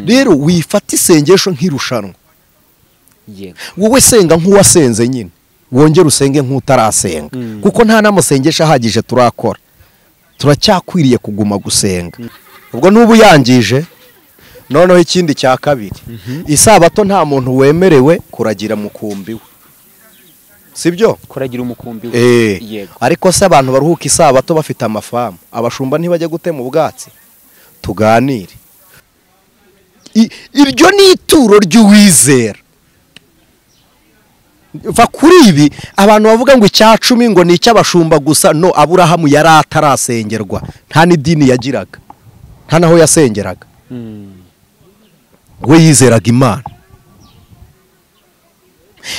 rero wifata isengesho nk'irushanwa wowe senga nk'uwasenze nyine wongera usenge nk'utarasenga kuko nta n'amasengesho ahagije turakora turacyakwiriye kuguma gusenga ubwo n'ubu yangije noneho ikindi cya kabiri isabato nta muntu wemerewe kuragira mukumbi we sibyo kuragira umukumbi we ariko se abantu baruhuka isabato bafite amafamu abashumba ntibajya gutema ubwatsi tuganire iryo ni ituro ry'uwizera va kuri ibi abantu bavuga ngo icya 10 ngo ni icy'abashumba gusa no Aburahamu yari atarasengerwa nta n'idini yagiraga nta naho yasengeraga we yizeraga Imana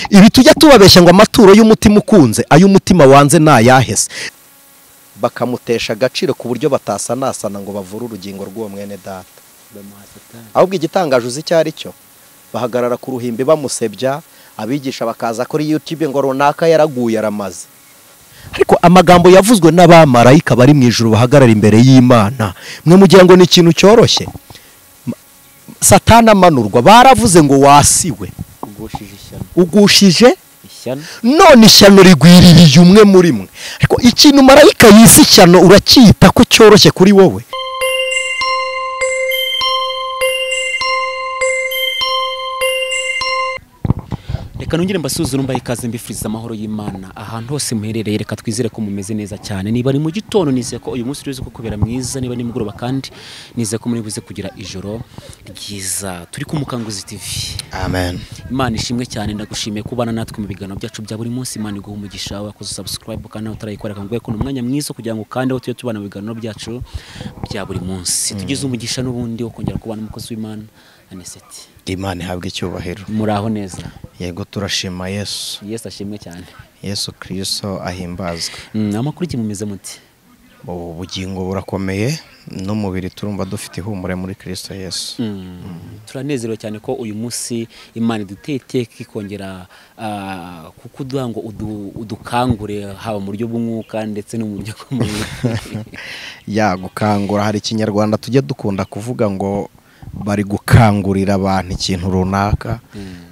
ibi tujya tubabeshya ngo amaturo y'umutima ukunze ay'umutima wanze nayahese bakamutesha agaciro ku buryo batasanasana ngo bavure urugingo rw'uwo mwene data ahubwo igitangaje uzi cyari cyo bahagarara ku ruhimbi bamusebya abigisha bakaza kuri YouTube ngo runaka yaraguye aramaze ariko amagambo yavuzwe n'abamarayika bari mu ijuru bahagarara imbere y'Imana mwe mugira ngo ni ikintu cyoroshye Satana amanurwa baravuze ngo wasiwe ugushije none ishyano rigwiririye umwe muri mwe ariko ikintu marayika yisi ishyano uracyita ko cyoroshye kuri wowe reka nongere mbasuzure mbaye ikaze mbifuriza amahoro y'Imana ahantu hose muherereye reka twizere ko mumeze neza cyane niba ari mu gitondo nizeye ko uyu munsi urize ko kubera mwiza niba ni mugoroba kandi nizeye ko muri buze kugira ijoro ryiza turi ku Mukanguzi TV amen Imana ishimwe cyane ndagushimiye kubana natwe mu biganiro byacu bya buri munsi Imana iguha umugisha wakoze subscribe kandi utarayikora kangwe ko umwanya mwiza kugira ngo kandi aho tuye tubana mu biganiro byacu bya buri munsi tugize umugisha n'ubundi wo kongera kubana umukozi w'Imana Anicet Imana ihabwe icyubahiro muraho neza yego turashima Yesu ashimwe cyane Yesu Kristo ahimbazwe amakuru ki mumeze muti ubugingo burakomeye n'umubiri turumva dufite ihumure muri Kristo Yesu turanezerewe cyane ko uyu munsi Imana iduteye ikongera kukuduha ngo udukangure haba mu buryo bw'umwuka ndetse no mu buryo bw'umubiri ya gukangura hari ikinyarwanda tujya dukunda kuvuga ngo bari gukangurira abantu ikintu runaka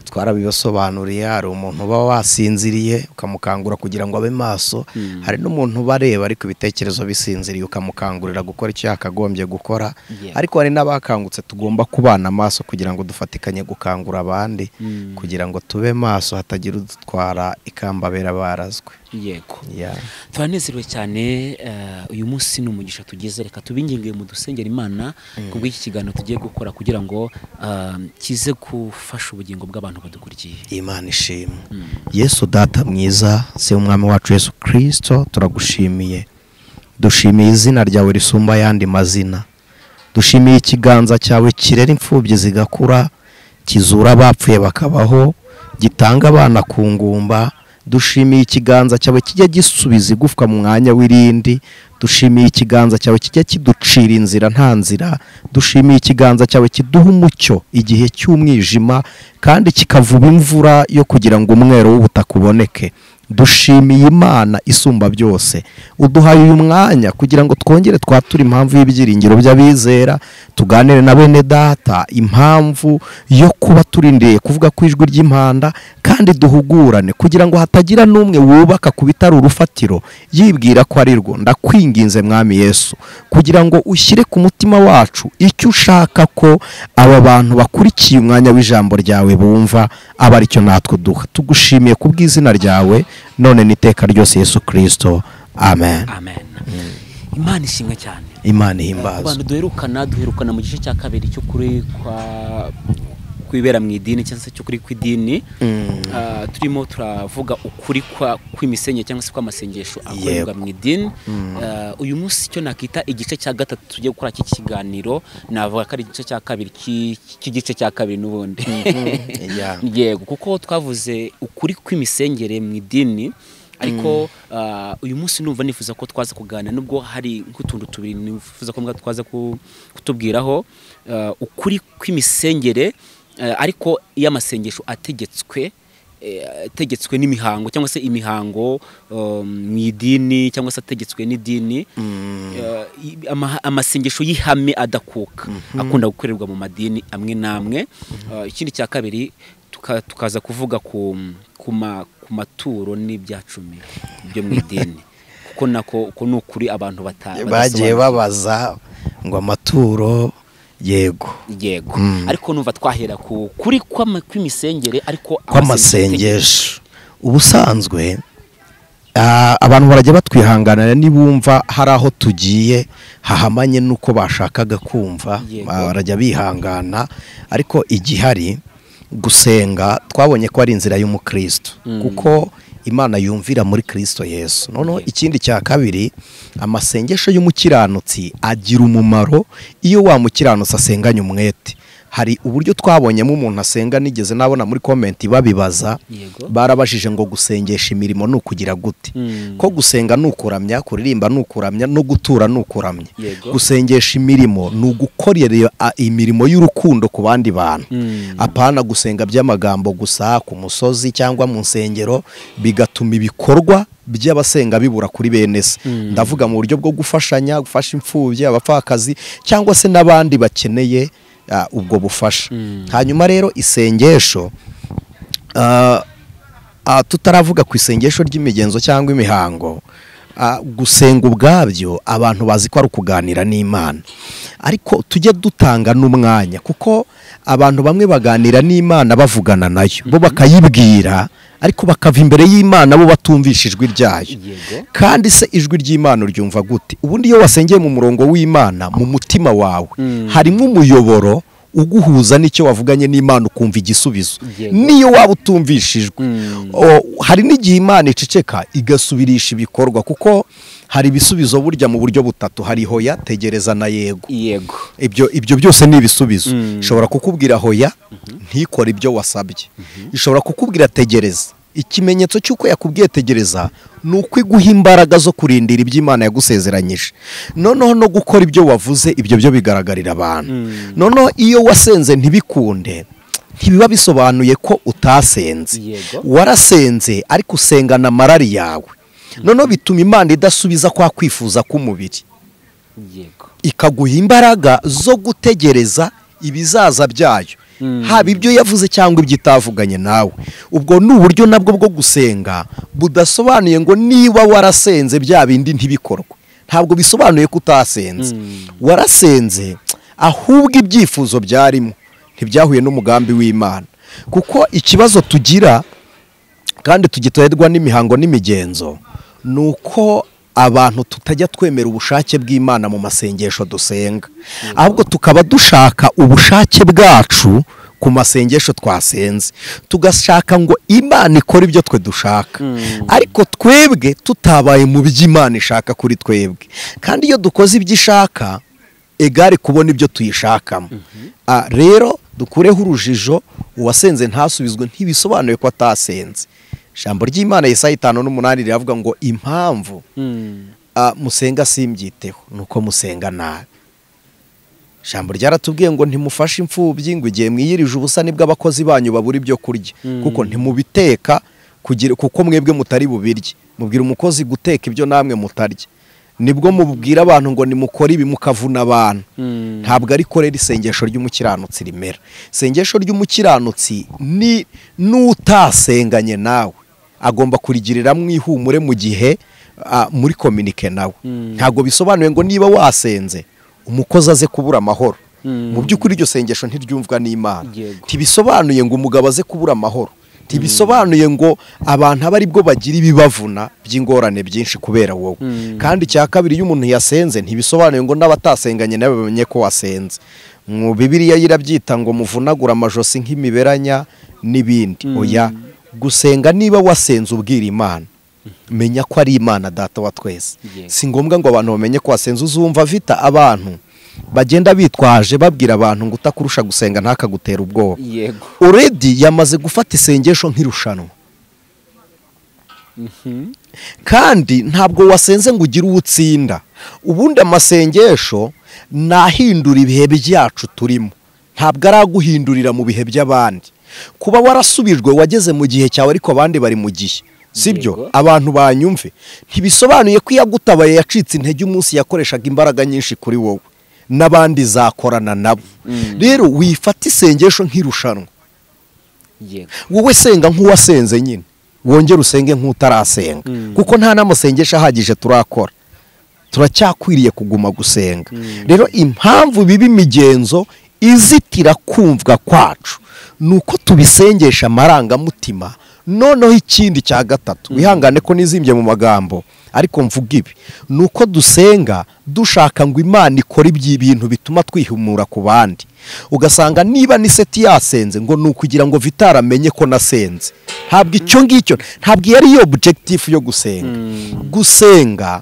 twarabibasobanuriye hari umuntu uba wasinziriye ukamukangura kugira ngo abe maso hari n'umuntu bareba ariko ibitekerezo bisinziriye ukamukangurira gukora icyo yakagombye gukora ariko hari n'abakangutse tugomba kubana maso kugira ngo dufatikanye gukangura abandi kugira ngo tube maso hatagira udutwara ikambabera barazwe yego turanezerewe cyane uyu munsi n'umugisha tugeze reka tubingingiye mu dusengera Imana kubwo iki kiganiro tugiye gukora kugira ngo kize gufasha ubugingo bw'abantu badukurikiye Imana ishimwe Yesu data mwiza se umwami wacu Yesu Kristo turagushimiye dushimiye izina ryawe risumba yandi mazina dushimiye ikiganza cyawe kirera imfubyi zigakura kizura abapfuye bakabaho gitanga abana ku ngumba dushimiye ikiganza cyawe kijya gisubiza igufwa mu mwanya w'irindi dushimiye ikiganza cyawe kijya kiducira inzira nta nzira dushimiye ikiganza cyawe kiduha umucyo igihe cy'umwijima kandi kikavuba imvura yo kugira ngo umwero w'ubutaka uboneke dushimiye Imana isumba byose uduhaye uyu mwanya kugira ngo twongere twature impamvu y'ibyiringiro by'abizera tuganire na bene data impamvu yo kuba turindiriye kuvuga ku ijwi ry'impanda kandi duhugurane kugira ngo hatagira n'umwe wubaka ku bitari urufatiro yibwira ko ari rwo ndakwinginze mwami Yesu kugira ngo ushyire ku mutima wacu icyo ushaka ko aba bantu bakurikiye umwanya w'ijambo ryawe bumva aba aricyo natwe duha tugushimiye ku bw'izina ryawe none niteka ryose Yesu Kristo amen Imana ishimwe cyane Imana ihimbaza abantu duherukana mu gice cya kabiri cyo kuri kwibera mu idini cyangwa se cyo kuri kw'idini turimo turavuga ukuri kw'imisenye cyangwa se kw'amasengesho akorerwa mu idini uyu munsi cyo nakita igice cya gatatu tugiye gukora iki kiganiro navuga ko ari igice cya kabiri cy'igice cya kabiri n'ubundi yego kuko twavuze ukuri kw'imisengere mu idini ariko uyu munsi numva nifuza ko twaza kuganira nubwo hari nk'utuntu tubiri nifuza ko twaza kutubwiraho ukuri kw'imisengere ariko iyo amasengesho ategetswe ategetswe n'imihango cyangwa se imihango mu idini cyangwa se ategetswe n'idini, amasengesho y'ihame adakuka akunda gukorerwa mu madini amwe n'amwe. Ikindi cya kabiri tukaza kuvuga ku maturo n'ibyacumi byo mu idini, kuko ni ukuri abantu bagiye babaza ngo amaturo yego ariko numva twahera kuri kw'imisengere ariko kw'amasengesho. Ubusanzwe abantu barajya batwihanganira nibumva hari aho tugiye hahamanye nuko bashakaga kumva, barajya bihangana, ariko igihari gusenga twabonye ko ari inzira y'umukristo, kuko Imana yumvira muri Kristo Yesu. Noneho ikindi cya kabiri, amasengesho y'umukiranutsi agira umumaro iyo wa mukiranutsi asenganye umwete. Hari uburyo twabonyemo umuntu asenga, nigeze nabona muri comment babibaza, barabajije ngo gusengesha imirimo nukugira gute? Ko gusenga nukuramya, kuririmba nukuramya, no gutura nukuramya. Gusengesha imirimo nugukorera imirimo y'urukundo ku bandi bantu. Apana gusenga by'amagambo gusa ku musozi cyangwa mu nsengero, bigatuma ibikorwa by'abasenga bibura kuri bene se. Ndavuga mu buryo bwo gufashanya, gufasha imfubyi, abapfakazi cyangwa se n'abandi bakeneye ubwo bufasha. Hanyuma rero isengesho, tutaravuga ku isengesho ry'imigenzo cyangwa imihango, gusenga ubwabyo abantu bazi ko ari ukuganira n'Imana, ariko tujye dutanga n'umwanya, kuko abantu bamwe baganira n'Imana bavugana nayo, bo bakayibwira ariko bakava imbere y'Imana bo batumvisha ijwi ryayo. Kandi se ijwi ry'Imana uryumva gute? Ubundi iyo wasengeye mu murongo w'Imana, mu mutima wawe harimo umuyoboro uguhuza n'icyo wavuganye n'Imana ukumva igisubizo. Niyo waba utumvishijwe, hari n'igihe Imana iceceka igasubirisha ibikorwa, kuko hari ibisubizo burya mu buryo butatu: hari hoya, tegereza na yego. Ibyo byose ni ibisubizo. Ishobora kukubwira hoya ntikore ibyo wasabye, ishobora kukubwira tegereza. Ikimenyetso cy'uko yakubwiye tegereza ni uko iguha imbaraga zo kurindira ibyo Imana yagusezeranyije. Noneho no gukora ibyo wavuze, ibyo byo bigaragarira abantu. Noneho iyo wasenze ntibikunde, ntibiba bisobanuye ko utasenze. Warasenze ariko usengana amarari yawe. Noneho bituma Imana idasubiza kwa kwifuza k'umubiri, ikaguha imbaraga zo gutegereza ibizaza byayo, haba ibyo yavuze cyangwa ibyo itavuganye nawe. Ubwo ni uburyo nabwo bwo gusenga budasobanuye ngo niba warasenze bya bindi ntibikorwe. Ntabwo bisobanuye ko utasenze. Warasenze, ahubwo ibyifuzo byarimo ntibyahuye n'umugambi w'Imana. Kuko ikibazo tugira kandi tugiterwa n'imihango n'imigenzo, nuko abantu tutajya twemera ubushake bw'Imana mu masengesho dusenga, ahubwo tukaba dushaka ubushake bwacu ku masengesho twasenze, tugashaka ngo Imana ikore ibyo twe dushaka, ariko twebwe tutabaye mu by'Imana ishaka kuri twebwe. Kandi iyo dukoze ibyo ishaka, egare kubona ibyo tuyishakamo. Rero dukureho urujijo, uwasenze ntasubizwe ntibisobanuye ko atasenze. Ijambo ry'Imana Yesaya 5:8 riravuga ngo impamvu musenga simbyiteho nuko musenga nabi. Ijambo ryaratubwiye ngo ntimufashe imfubyi, ngo igihe mwiyirije ubusa nibwo abakozi banyu babura ibyo kurya, kuko ntimubiteka kuko mwebwe mutari bubirye. Mubwira umukozi guteka ibyo namwe mutarya. Nibwo mubwira abantu ngo nimukore ibi mukavuna abantu. Ntabwo ari ko rero isengesho ry'umukiranutsi rimera. Isengesho ry'umukiranutsi ni n'utasenganye nawe agomba kurigirira mwihumure mu gihe muri communique nawe. Ntabwo bisobanuye ngo niba wasenze umukozi aze kubura amahoro. Mu by'ukuri iryo sengesho ntiryumvwa n'Imana. Ntibisobanuye ngo umugabo aze kubura amahoro. Ntibisobanuye ngo abantu aba ari bwo bagira ibibavuna by'ingorane byinshi kubera wowe. Kandi cya kabiri, iyo umuntu yasenze ntibisobanuye ngo n'abatasenganye nawe bamenye ko wasenze. Mu Bibiliya yirabyita ngo muvunagura amajosi nk'imiberanya n'ibindi. Oya, gusenga niba wasenze ubwira Imana, menya ko ari Imana Data wa twese. Si ngombwa ngo abantu bamenye ko wasenze. Uzumva vita abantu bagenda bitwaje babwira abantu ngo utakurusha gusenga ntakagutera ubwoba. Already yamaze gufata isengesho nk'irushanwa. Kandi ntabwo wasenze ngo ugire uwutsinda. Ubundi amasengesho nahindura ibihe byacu turimo. ntabwo araguhindurira mu bihe by'abandi. Kuba warasubijwe wageze mu gihe cyawe ariko abandi bari mu gihe, sibyo? Abantu banyumve, ntibisobanuye ko yagutabaye yacitse intege umunsi yakoreshaga imbaraga nyinshi kuri wowe, n'abandi zakorana nabo. Rero wifata isengesho nk'irushanwa. Wowe senga nk'uwasenze nyine, wongera usenge nk'utarasenga, kuko nta n'amasengesho ahagije turakora, turacyakwiriye kuguma gusenga. Rero impamvu biba imigenzo izitira kumvwa kwacu nuko tubisengesha amarangamutima. Noneho ikindi cya gatatu, wihangane ko nizimbye mu magambo ariko mvuga ibi, nuko dusenga dushaka ngo Imana ikore ibintu bituma twihumura ku bandi. Ugasanga niba Anicet yasenze ngo nukugira ngo Vital amenye ko nasenze, ntabwo icyo ngicyo, ntabwo yari yo objective yo gusenga. Gusenga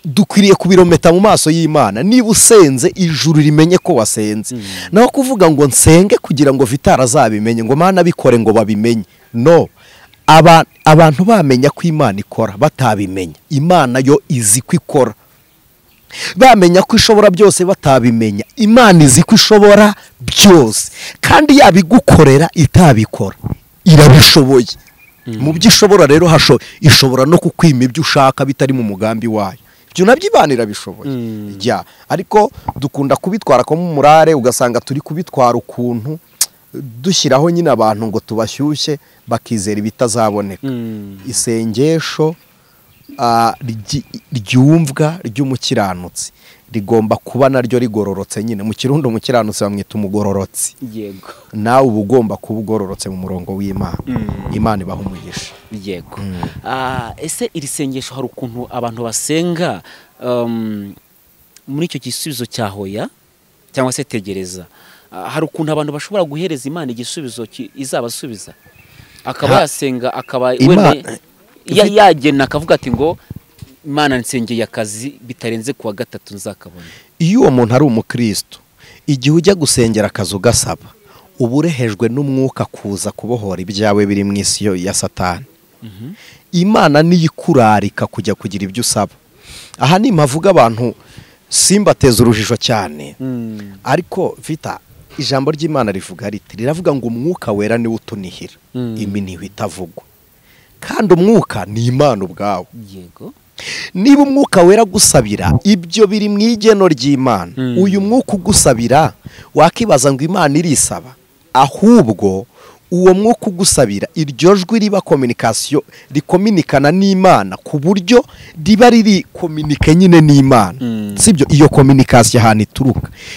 dukwiriye kubirometa mu maso y'Imana. Niba usenze ijuru rimenye ko wasenze, naho kuvuga ngo nsenge kugira ngo Vital azabimenye, ngo Mana bikore ngo babimenye, no. Abantu bamenya ko Imana ikora batabimenya, Imana yo izi ko ikora. Bamenya ko ishobora byose batabimenya, Imana izi ko ishobora byose, kandi yabigukorera itabikora irabishoboye. Mu byo ishobora rero ishobora no kukwima ibyo ushaka bitari mu mugambi wayo. Ibyo nabyo Imana irabishoboye. Ariko dukunda kubitwara ko mu murare, ugasanga turi kubitwara ukuntu dushyiraho nyine abantu ngo tubashyushye bakizera ibitazaboneka. Isengesho ryumvwa ry'umukiranutsi rigomba kuba naryo rigororotse nyine. Mu Kirundo umukiranutsi bamwita umugororotsi. Yego. Nawe uba ugomba kuba ugororotse mu murongo w'Imana. Imana ibaha umugisha. Yego. Ese iri sengesho hari ukuntu abantu basenga muri icyo gisubizo cya hoya cyangwa se tegereza, hari ukuntu abantu bashobora guhereza Imana igisubizo izabasubiza, akaba yasenga, akaba yagena akavuga ati ngo Imana nsengeye akazi bitarenze kuwa 3 nzakabona. Iyo uwo muntu ari umukristo, igihe ujya gusengera akazi ugasaba, uba urehejwe n'umwuka kuza kubohora ibyawe biri mu isi ya Satani. Imana niyikurarika kujya kugira ibyo usaba. Aha ni mpavuga abantu simbateza urujijo cyane, ariko Vita, ijambo ry'Imana rivuga riti, riravuga ngo umwuka wera niwe utunihira iminiho itavugwa, kandi umwuka ni Imana ubwawe. Yego. Niba umwuka wera gusabira, ibyo biri mu igeno ry'Imana. Uyu mwuka ugusabira wakibaza ngo Imana irisaba, ahubwo uwo mwuka ugusabira iryo jwi riba communication, rikominikana n'Imana ku buryo riba riri kominike nyine n'Imana. Sibyo? Iyo communication ahantu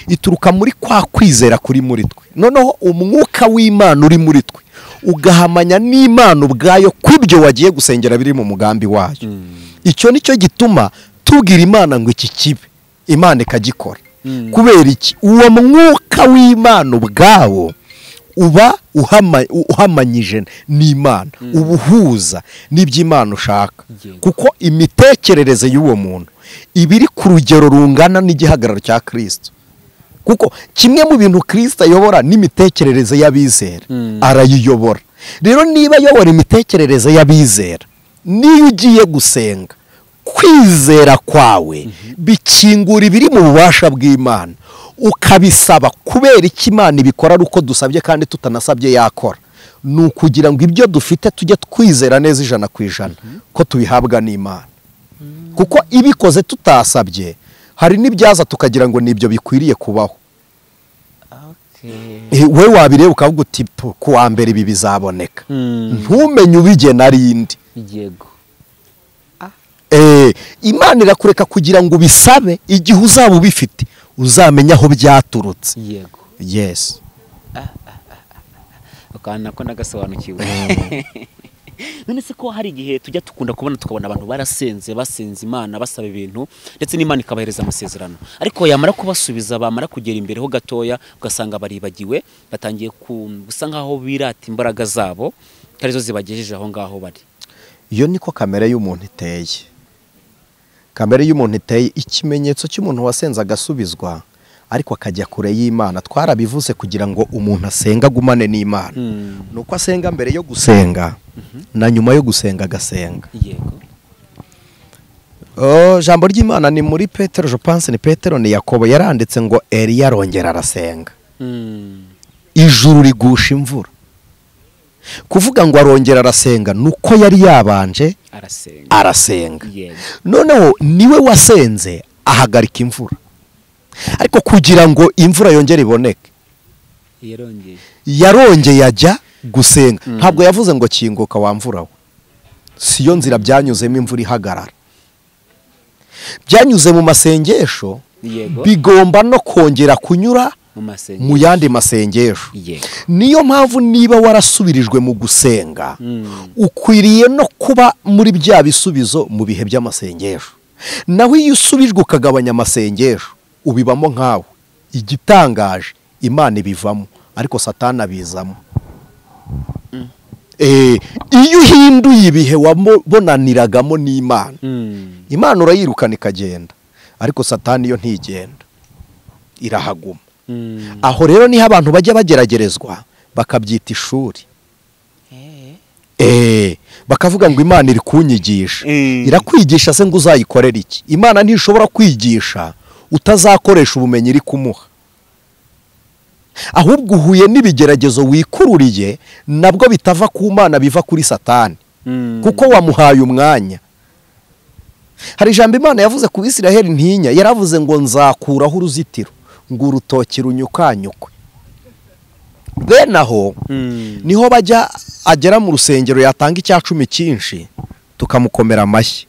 ituruka muri kwa kwizera kuri muri twe. Noneho umwuka w'Imana uri muri twe ugahamanya n'Imana ubwayo kw'ibyo wagiye gusengera biri mu mugambi wayo. Icyo nicyo gituma tubwira Imana ngo iki kibe, Imana ikagikora. Kubera iki? Uwo mwuka w'Imana ubwawo uba uhamanyije n'Imana, ubuhuza n'iby'Imana ushaka. Kuko imitekerereze y'uwo muntu ibiri ku rugero rungana n'igihagararo cya Kristo. Kuko kimwe mu bintu Kristo ayobora n'imitekerereze y'abizera, arayiyobora. Rero niba ayobora imitekerereze y'abizera, niyo ugiye gusenga, kwizera kwawe bikingura ibiri mu bubasha bw'Imana, ukabisaba kubera iki Imana ibikora ari uko dusabye kandi tutanasabye yakora. Ni ukugira ngo ibyo dufite tujye twizera neza 100% ko tubihabwa n'Imana. Kuko ibikoze tutasabye, hari n'ibyaza tukagira ngo nibyo bikwiriye kubaho. We wabireba ukavuga uti ku wa mbere ibi bizaboneka, ntumenye ubigena arindi. Yego. Imana irakureka kugira ngo ubisabe, igihe uzaba ubifite uzamenya aho byaturutse. Yego. Yes. Akana ko nagasobanukiwe. None se ko hari igihe tujya tukabona abantu barasenze Imana basaba ibintu ndetse n'Imana ikabahereza amasezerano, ariko yamara kubasubiza bamara kugera imbere ho gatoya ugasanga baribagiwe, batangiye gusa nkaho birata imbaraga zabo karizo zibagejeje aho ngaho bari. Iyo niko kamere y'umuntu iteye. Kamere y'umuntu iteye, ikimenyetso cy'umuntu wasenze agasubizwa ariko akajya kure y'Imana. Twarabivuze kugira ngo umuntu asenga agumane n'Imana. Nuko asenga mbere yo gusenga na nyuma yo gusenga agasenga. Yego. Jambo ry'Imana ni muri Petero, je pense ni Petero ni Yakobo yaranditse ngo Eliya arongera arasenga. ijuru rigusha imvura. Kuvuga ngo arongera arasenga nuko yari yabanje arasenga. Noneho niwe wasenze ahagarika imvura, ariko kugira ngo imvura yongere iboneke yarongeye ajya gusenga. Ntabwo yavuze ngo kinguka wamvura we, siyo nzira byanyuzemo imvura ihagarara. Byanyuze mu masengesho, bigomba no kongera kunyura mu yandi masengesho. Niyo mpamvu niba warasubirijwe mu gusenga, ukwiriye no kuba muri bya bisubizo mu bihe by'amasengesho. Naho iyo usubijwe ukagabanya amasengesho, ubibamo nkawe. Igitangaje, Imana ibivamo ariko Satani abizamo. Iyo uhinduye ibihe wabonaniragamo n'Imana, Imana urayirukana ikagenda, ariko Satani yo ntigenda, irahaguma. Aho rero niho abantu bajya bageragerezwa bakabyita ishuri. Bakavuga ngo Imana iri kunyigisha. Irakwigisha se ngo uzayikorera iki? Imana ntishobora kwigisha utazakoresha ubumenyi iri kumuha. Ahubwo uhuye n'ibigeragezo wikururiye, nabwo bitava ku Mana biva kuri Satani, kuko wamuhaye umwanya. Hari ijambo Imana yavuze ku Isiraheli ntinya, yaravuze ngo nzakuraho uruzitiro ngo urutoki runyukanyukwe. Bene aho niho bajya agera mu rusengero yatanga icya 10 cyinshi tukamukomera amashyi,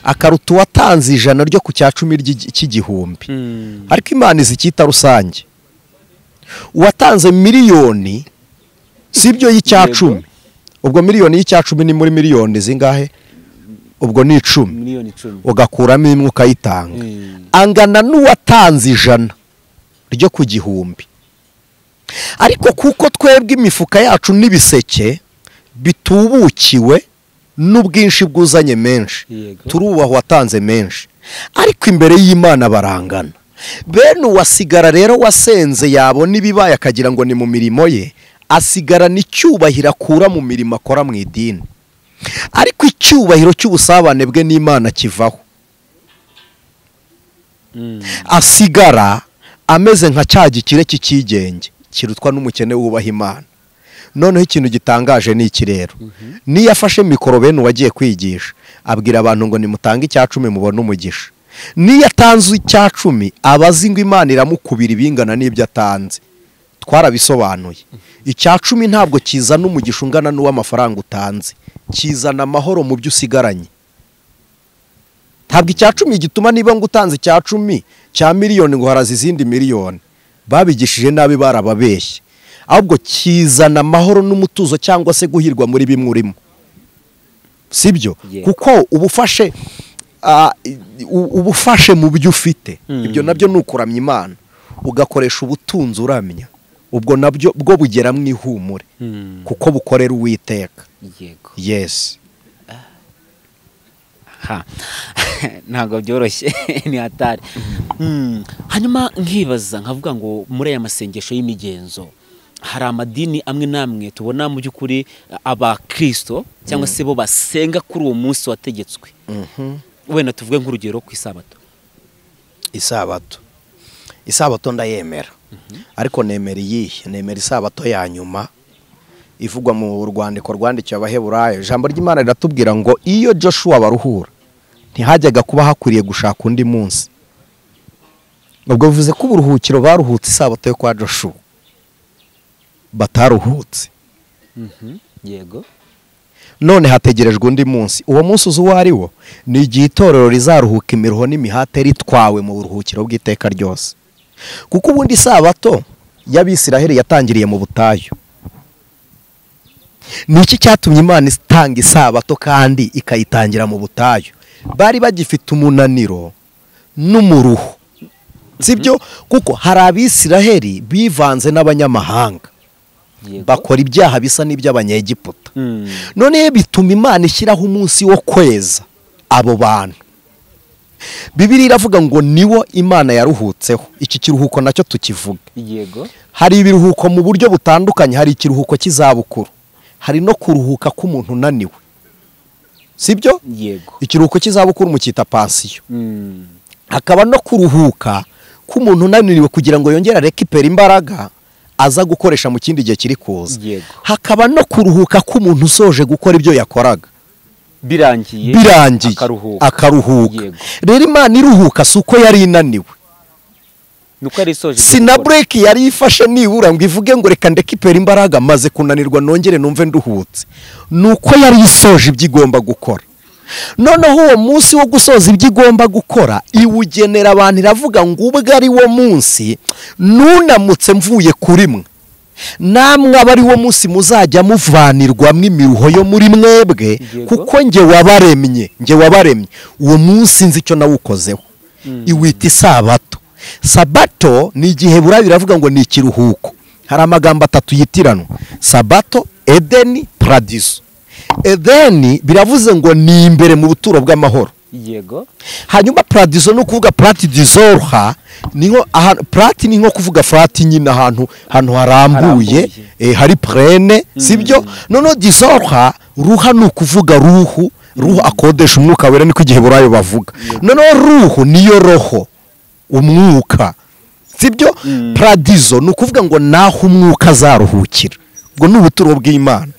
akaruta uwatanze 100 ryo ku cya 10 cy'igihumbi. Ariko Imana izikita rusange. Uwatanze miliyoni sibyo y'icya 10, ubwo miliyoni y'icya 10 ni muri miliyoni zingahe? Ubwo ni 10, ugakuramo imwe ukayitanga, angana n'uwatanze 100 ryo ku gihumbi. Ariko kuko twebwe imifuka yacu n'ibiseke bitubukiwe n'ubwinshi bwuzanye menshi, turubaho watanze menshi, ariko imbere y'Imana barangana. Bene wasigara rero wasenze yabona ibibaye akagira ngo ni mu mirimo ye, asigara n'icyubahiro akura mu mirimo akora mu idini, ariko icyubahiro cy'ubusabane bwe n'Imana kivaho. Asigara ameze nka cya gikire cy'ikigenge kirutwa n'umukene wubaha Imana. Noneho ikintu gitangaje ni iki rero, niyo afashe mikoro bene wagiye kwigisha abwira abantu ngo nimutange icya 10 mubone umugisha. Niyo atanze icya 10 abazi ngo Imana iramukubira ibingana n'ibyo atanze. Twarabisobanuye. Icya 10 ntabwo kizana umugisha ungana n'uw'amafaranga utanze, kizana amahoro mu byo usigaranye. Ntabwo icya 10 gituma niba ngo utanze icya 10 cya miliyoni ngo haraza izindi miliyoni, babigishije nabi barababeshye. Ahubwo kizana amahoro n'umutuzo cyangwa se guhirwa muri bimwe urimo. Sibyo? Kuko ubufashe mu byo ufite, ibyo nabyo nukuramya Imana, ugakoresha ubutunzi uramya, ubwo nabyo bwo bugera mu ihumure, kuko bukorera Uwiteka. Yes. Ntabwo byoroshye ni hatari. Hanyuma nkibaza nkavuga ngo muri aya masengesho y'imigenzo hari amadini amwe namwe tubona mu by'ukuri abakristo cyangwa se bo basenga kuri uwo munsi wategetswe. Wenda tuvuge nk'urugero ku isabato ndayemera, ariko nemera iyihe? Nemera isabato ya nyuma ivugwa mu rwandiko rwandikiwe Abaheburayo. Ijambo ry'Imana riratubwira ngo iyo Joshua baruhura ntihajyaga kuba hakwiriye gushaka undi munsi. Ubwo bivuze ko uburuhukiro baruhutse isabato yo kwa Joshua, bataruhutse. Yego. None hategerejwe undi munsi. Uwo munsi uzi uwo ari wo? Ni igihe itorero rizaruhuka imiruho n'imihate ritwawe mu buruhukiro bw'iteka ryose. Kuko ubundi isabato y'Abisiraheli yatangiriye mu butayu. Ni iki cyatumye Imana itanga isabato kandi ikayitangira mu butayu? Bari bagifite umunaniro n'umuruho. Sibyo? Kuko hari Abisiraheli bivanze n'abanyamahanga, bakora ibyaha bisa n'iby'Abanyegiputa. None bituma Imana ishyiraho umunsi wo kweza abo bantu. Bibiliya iravuga ngo niwo Imana yaruhutseho. Iki kiruhuko nacyo tukivuga. Yego. Hari ibiruhuko mu buryo butandukanye. Hari ikiruhuko cy'izabukuru, hari no kuruhuka k'umuntu unaniwe. Sibyo? Yego. Ikiruhuko cy'izabukuru mu cyita pansiyo. Hakaba no kuruhuka k'umuntu unaniriwe kugira ngo yongere rekipera imbaraga aza gukoresha mu kindi gihe kiri kuza. Yego. Hakaba no kuruhuka k'umuntu usoje gukora ibyo yakoraga birangiye akaruhuka. Rero Imana iruhuka si uko yari inaniwe, nuko yari isoje. si na break yari ifashe nibura ngo ivuge ngo reka ndekipera imbaraga maze kunanirwa nongere numve nduhutse. Nuko yari isoje ibyo igomba gukora. Noneho uwo munsi wo gusoza ibyo igomba gukora iwugenera abantu, iravuga ngo ubwo ari wo munsi nunamutse mvuye kuri mwe, namwe aba ari wo munsi muzajya muvanirwamo imiruho yo muri mwebwe, kuko njye wabaremye. Uwo munsi nzi icyo nawukozeho. Iwita isabato. Sabato ni igihe biravuga ngo ni ikiruhuko. Hari amagambo atatu yitiranwa: sabato, edeni, paradiso. Edeni biravuze ngo ni imbere mu buturo bw'amahoro. Yego. Hanyuma paradiso no kuvuga plati dizorha, niho plati ni nko kuvuga flati nyine ahantu harambuye, hari prene, sibyo? Noneho dizorha, ruha ni ukuvuga ruhu akodesha umwuka wera, niko igihe burayo bavuga. Noneho ruhu niyo roho, umwuka, sibyo? Paradiso ni ukuvuga ngo naho umwuka azaruhukira, ngo ni ubuturo bw'Imana.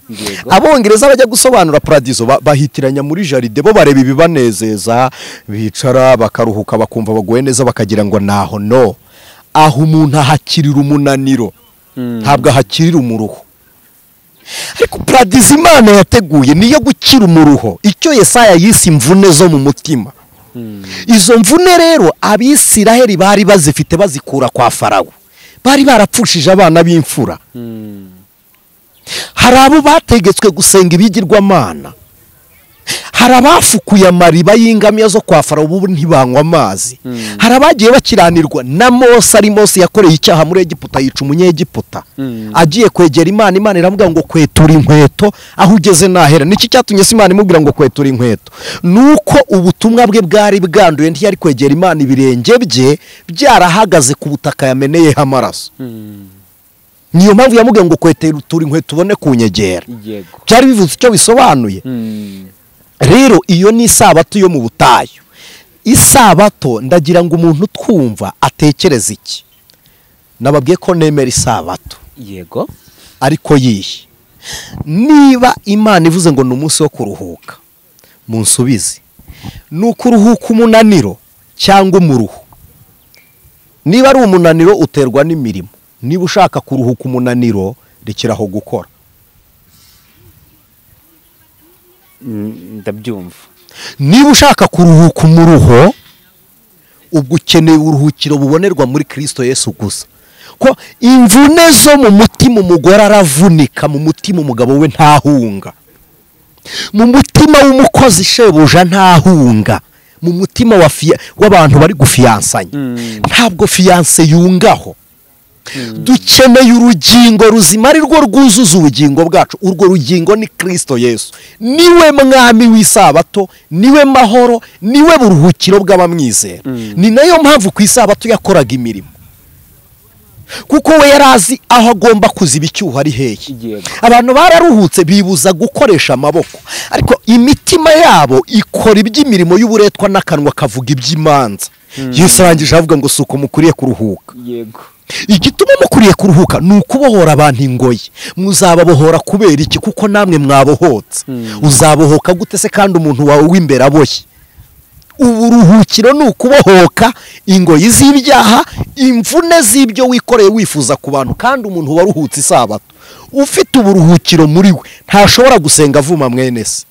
Abongereza bajya gusobanura paradiso bahitiranya muri jaride, bo bareba ibibanezeza, bicara bakaruhuka bakumva baguye neza, bakagira ngo naho no, aho umuntu ahakirira umunaniro, ntabwo ahakirira umuruho. Ariko paradiso Imana yateguye niyo gukira umuruho, icyo Yesaya yise imvune zo mu mutima. Izo mvune rero Abisiraheli bari bazifite bazikura kwa Farawo, bari barapfushije abana b'imfura. Hari abo bategetswe gusenga ibigirwamana, hari abafukuye amariba y'ingamiya zo kwa Farawo ubu ntibanywa amazi, hari abagiye bakiranirwa na Mose. Ari Mose yakoreye icyaha muri Egiputa, yica umunyegiputa, agiye kwegera Imana iravuga ngo kwetura inkweto aho ugeze nahera. Niki cyatumye Imana imubwira ngo kwetura inkweto? Nuko ubutumwa bwe bwari bwanduye, ntiyari kwegera Imana, ibirenge bye byarahagaze ku butaka yameneyeho amaraso. Niyo mpamvu yamubwiye ngo kwetura inkweto ubone kunyegera. Byari bivuze icyo bisobanuye. Rero iyo ni isabato yo mu butayu. Isabato ndagira ngo umuntu twumva atekereze iki. Nababwiye ko nemera isabato. Yego. Ariko yihe, niba Imana ivuze ngo ni umunsi wo kuruhuka, munsubize, ni ukuruhuka umunaniro cyangwa umuruho? Niba ari umunaniro uterwa n'imirimo, niba ushaka kuruhuka umunaniro rekeraho gukora. Ndabyumva. Niba ushaka kuruhuka umuruho, ubwo ukeneye uruhukiro bubonerwa muri Kristo Yesu gusa. Ko imvune zo mu mutima umugore aravunika, mu mutima umugabo we ntahunga, mu mutima w'umukozi shebuja ntahunga, mu mutima w'abantu bari gufiyansanya ntabwo fiyanse yungaho. Dukeneye urugingo ruzima ari rwo rwuzuza ubugingo bwacu. Urwo rugingo ni Kristo Yesu, niwe mwami w'isabato, niwe mahoro, niwe buruhukiro bw'abamwizera. Ni nayo mpamvu ku isabato yakoraga imirimo, kuko we yarazi aho agomba kuziba icyuho ari hehe. Abantu bararuhutse bibuza gukoresha amaboko, ariko imitima yabo ikora iby'imirimo y'uburetwa n'akanwa kavuga iby'imanza. Yesu arangije avuga ngo suko mukuriye kuruhuka. Yego. Igituma mukuriye kuruhuka ni ukubohora abantu ingoyi. Muzababohora kubera iki? Kuko namwe mwabohotse. Uzabohoka gute se kandi umuntu wawe w'imbere aboshye? Uburuhukiro ni ukubohoka ingoyi z'ibyaha, imvune z'ibyo wikoreye wifuza ku bantu. Kandi umuntu waruhutse isabato ufite uburuhukiro muri we ntashobora gusenga avuma mwene se.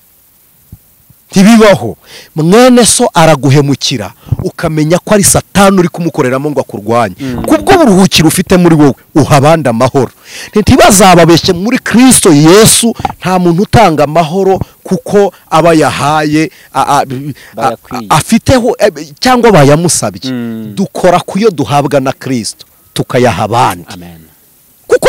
Ntibibaho. Mwene so araguhemukira ukamenya ko ari Satani uri kumukoreramo ngo akurwanye. Kubwo buruhukiro ufite muri wowe uhabanda amahoro. Ntibazababeshye muri Kristo Yesu nta muntu utanga amahoro kuko aba yahaye afiteho cyangwa bayamusabye. Dukora kuyo duhabwa na Kristo tukayaha abandi. Amen. Kuko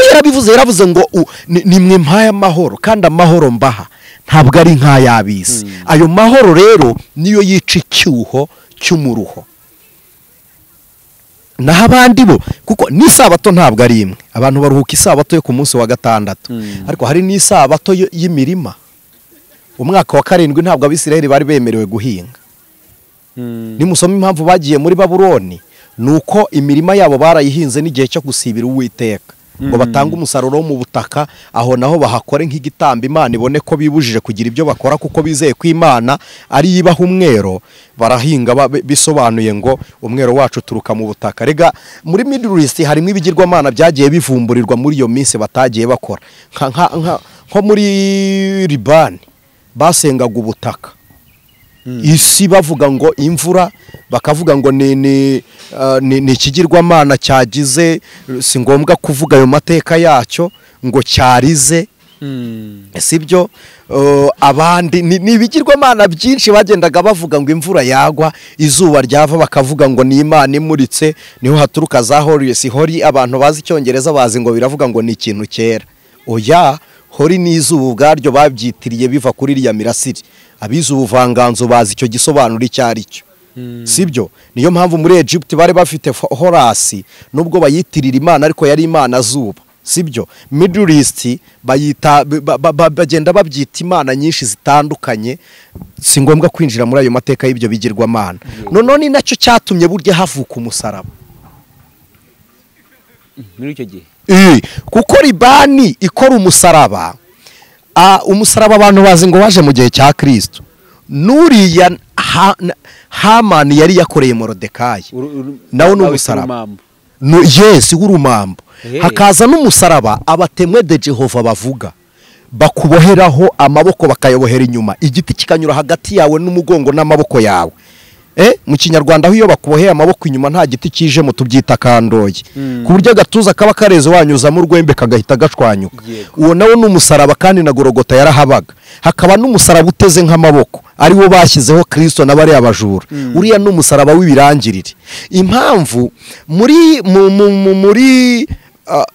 yaravuze ngo nimwe mpaye amahoro kandi amahoro mbaha ntabwo ari nk'ayabisi. Ayo mahoro rero niyo yica icyuho cy'umuruho. Naho abandi bo kuko n'isabato ntabwo ari imwe. Abantu baruhuka isabato yo ku munsi wa gatandatu, ariko hari n'isabato y'imirima. Umwaka wa 7 ntabwo Abisiraheli bari bemerewe guhinga. Nimusoma impamvu bagiye muri Babuloni, nuko imirima yabo barayihinze n'igihe cyo gusibira Uwiteka. ngo batange umusaruro wo mu butaka, aho naho bahakore nk'igitambo Imana ibone ko bibujije kugira ibyo bakora kuko bizeye ko Imana ari ibaha umwero. Barahinga bisobanuye ngo umwero wacu turuka mu butaka. Rega muri Middle East harimo ibigirwamana byagiye bivumburirwa muri iyo minsi batagiye bakora, nko muri Libani basengaga ubutaka, isi bavuga ngo imvura, bakavuga ngo ni ikigirwamana cyagize, si ngombwa kuvuga ayo mateka yacyo, ngo cyarize, sibyo. Abandi ni ibigirwamana byinshi bagendaga bavuga ngo imvura yagwa, izuba ryava, bakavuga ngo ni Imana imuritse, niho haturuka za hori. Abantu bazi icyongereza bazi ngo biravuga ngo ni ikintu cyera. Oya, hori ni izuba ubwaryo babyitiriye biva kuri iriya mirasire. Abize ubuvanganzo bazi icyo gisobanura icyo ari cyo, sibyo. Niyo mpamvu muri Egypt bari bafite Horasi, nubwo bayitirira Imana ariko yari Imana zuba, sibyo. Middle East bagenda babyita imana nyinshi zitandukanye, si ngombwa kwinjira muri ayo mateka y'ibyo bigirwamana. None ni nacyo cyatumye burya havuka umusaraba muri icyo gihe, kuko Libani ikora umusaraba. Umusaraba abantu bazi ngo waje mu gihe cya Kristo. Nuriya Hamani yari yakoreye Morodekayi, nawe n'umusaraba. Yes, urumambo. Hakaza n'umusaraba abatemwe de Jehova bavuga, bakuboheraho amaboko bakayobohera inyuma, igiti kikanyura hagati yawe n'umugongo n'amaboko yawe. Mu Kinyarwanda iyo bakuboheye amaboko inyuma nta giti kije mu tubyita kandoye, ku buryo agatuza kaba kareze wanyuza mu rwembe kagahita gashwanyuka. Uwo nawe n'umusaraba, kandi na Gorogota yarahabaga. Hakaba n'umusaraba uteze nk'amaboko, ari wo bashyizeho Kristo n'abari abajura. Uriya n'umusaraba w'ibirangirire. Impamvu muri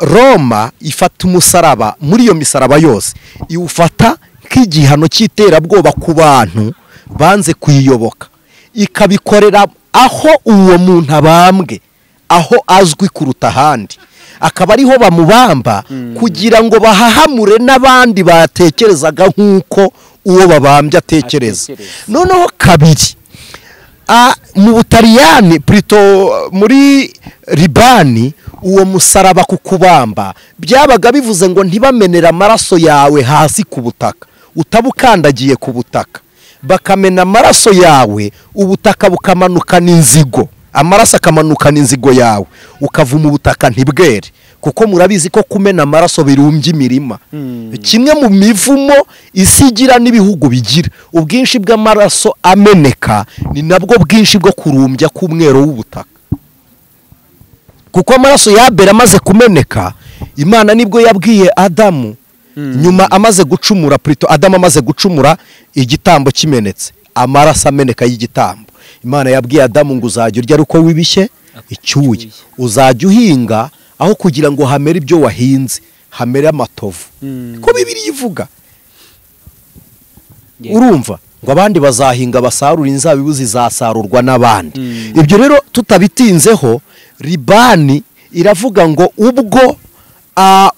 Roma ifata umusaraba, muri iyo misaraba yose iwufata nk'igihano cy'iterabwoba ku bantu banze kuyiyoboka, ikabikorera aho uwo muntu abambwe, aho azwi kuruta ahandi, akaba ariho bamubamba kugira ngo bahahamure n'abandi batekerezaga nk'uko uwo babambye atekereza. Noneho kabiri, mu Butaliyani muri Libani, uwo musaraba ku kubamba byabaga bivuze ngo ntibamenera amaraso yawe hasi ku butaka, utabukandagiye ku butaka, bakamena amaraso yawe, ubutaka bukamanukana inzigo, amaraso akamanukana inzigo yawe, ukava mu butaka ntibwere. Kuko murabizi ko kumena amaraso birumbya imirima. Kimwe mu mivumo isi igira n'ibihugu bigira, ubwinshi bw'amaraso ameneka ni nabwo bwinshi bwo kurumbya k'umwero w'ubutaka. Kuko amaraso yabera amaze kumeneka, Imana nibwo yabwiye Adamu, nyuma amaze gucumura, Adamu amaze gucumura, igitambo kimenetse, amaraso ameneka y'igitambo, Imana yabwiye Adamu ngo uzajya urya ari uko wibishye icyuye, uzajya uhinga aho kugira ngo hamere ibyo wahinze, hamere amatovu. Ko Bibiliya ivuga, urumva ngo abandi bazahinga basarura, inzabibu zizasarurwa n'abandi. Ibyo rero tutabitinzeho, Libani iravuga ngo ubwo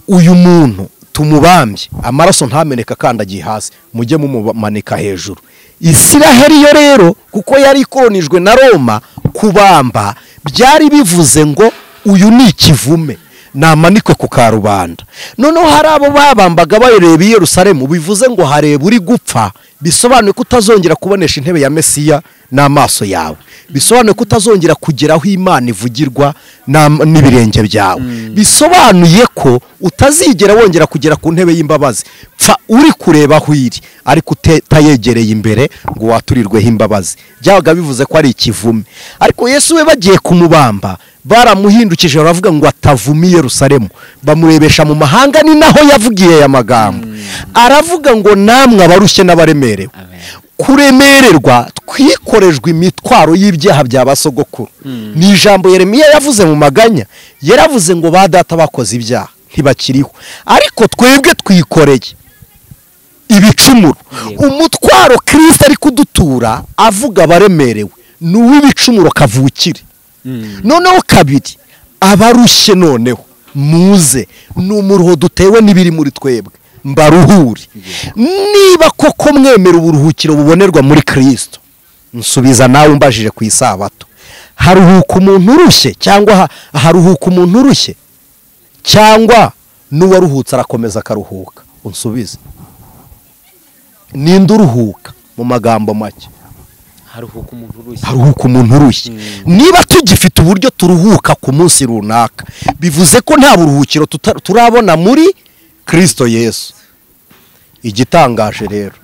uyu muntu tumubambye, amaraso ntameneka kandagiye hasi, mujye mumumanika hejuru. Isiraheli yo rero kuko yari ikolonijwe na Roma, kubamba byari bivuze ngo uyu ni ikivume, namanikwe ku karubanda. Noneho hari abo babambaga bayireba i Yerusalemu, bivuze ngo hareba uri gupfa, bisobanuye ko utazongera kubonesha intebe ya Mesiya n'amaso yawe, bisobanuye ko utazongera kugera aho Imana ivugirwa n'ibirenge byawe, bisobanuye ko utazigera wongera kugera ku ntebe y'imbabazi. Pfa uri kureba aho iri ariko utayegereye imbere ngo waturirweho imbabazi. Byabaga bivuze ko ari ikivume. Ariko Yesu we bagiye kumubamba, baramuhindukije baravuga ngo atavumi Yerusalemu, bamurebesha mu mahanga. Ni naho yavugiye aya magambo, aravuga ngo namwe abarushye n'abaremerewe, kuremererwa twikorejwe imitwaro y'ibyaha bya basogokuru. Ni ijambo Yeremiya yavuze mu maganya, yaravuze ngo ba data bakoze ibyaha ntibakiriho, ariko twebwe twikoreye ibicumuro. Umutwaro Kristo ari kudutura avuga abaremerewe ni uw'ibicumuro kavukire. Noneho kabiri, abarushye noneho muze, ni umuruho dutewe n'ibiri muri twebwe, mbaruhure. Niba koko mwemera uburuhukiro bubonerwa muri Kristo, nsubiza nawe umbajije ku isabato, haruhuka umuntu urushye cyangwa haruhuka umuntu urushye? cyangwa n'uwaruhutse arakomeza akaruhuka? Unsubize. Ninde uruhuka mu magambo make? haruhuka umuntu urushye. Haruhuka umuntu urushye. Niba tugifite uburyo turuhuka ku munsi runaka, bivuze ko nta buruhukiro turabona muri Kristo Yesu. Igitangaje rero,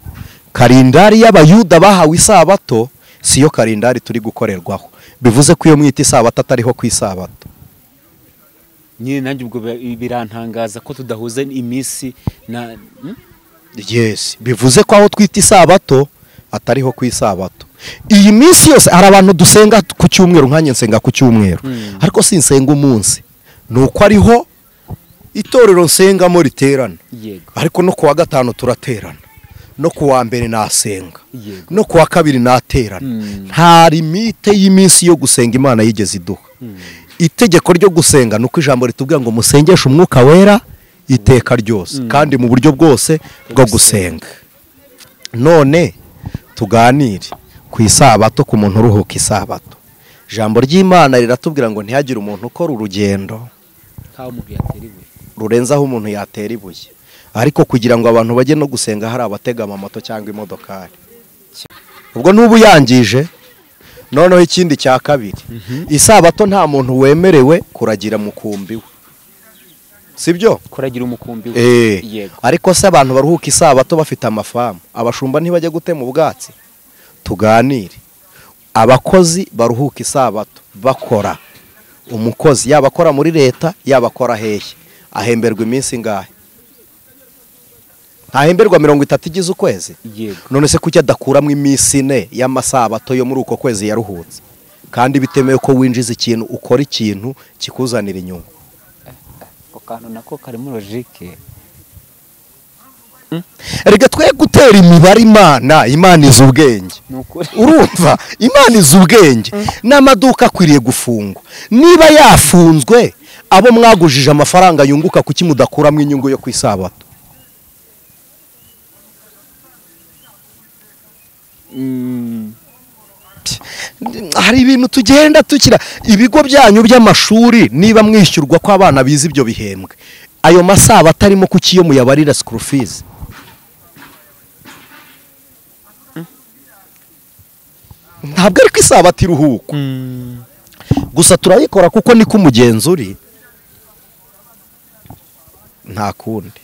kalendari y'abayuda bahawe isabato siyo kalendari turi gukorerwaho. Bivuze ko iyo mwita isabato atariho ku isabato. Nyine nanjye ubwo birantangaza ko tudahuza iminsi na Yes, bivuze ko aho twita isabato atariho ku isabato. Iyi minsi yose hari abantu dusenga ku cyumweru, nkanye nsenga ku cyumweru, ariko sinsenga umunsi. Nuko ariho itorero nsengamo riterana. Ariko no kuwa gatanu turaterana, no kuwa mbere nasenga, no kuwa kabiri naterana. Nta limite y'iminsi yo gusenga Imana yigeze iduha. Itegeko ryo gusenga nuko ijambo ritubwira ngo musengeshe umwuka wera iteka ryose, kandi mu buryo bwose bwo gusenga. None tuganire ku isabato, ku muntu uruhuka isabato. Ijambo ry'Imana riratubwira ngo ntihagire umuntu ukora urugendo rurenza aho umuntu yatera ibuye. Ariko kugira ngo abantu bajye no gusenga hari abatega amamoto cyangwa imodokari, ubwo n'ubu yangije. Noneho ikindi cya kabiri, isabato nta muntu wemerewe kuragira mukumbi we, sibyo? Kuragira umukumbi we. Yego. Ariko se abantu baruhuka isabato bafite amafamu, abashumba ntibajya gutema ubwatsi? Tuganire. Abakozi baruhuka isabato bakora. Umukozi yaba akora muri leta yaba akora hehe, ahemberwa iminsi ngahe? Ahemberwa 30 igize ukwezi. None se kuki adakuramo iminsi 4 y'amasabato yo muri uko kwezi yaruhutse? Kandi bitemewe ko winjiza ikintu, ukora ikintu kikuzanira inyungu. Ko kantu nako kari mu logique. Erega twe gutera imibare Imana izi ubwenge. Urumva, Imana izi ubwenge. N'amaduka akwiriye gufungwa. Niba yafunzwe, abo mwagujije amafaranga yunguka kuki mudakuramo inyungu yo kwisabato? Hari ibintu tugenda tukira. Ibigo byanyu by'amashuri niba mwishyurwa ko abana bize ibyo bihembwe, ayo masaba atarimo kuki yo muyabarira school fees? Ntabwo ari ko isabato iruhuko. Gusa turayikora kuko niko umugenzuri, nta kundi.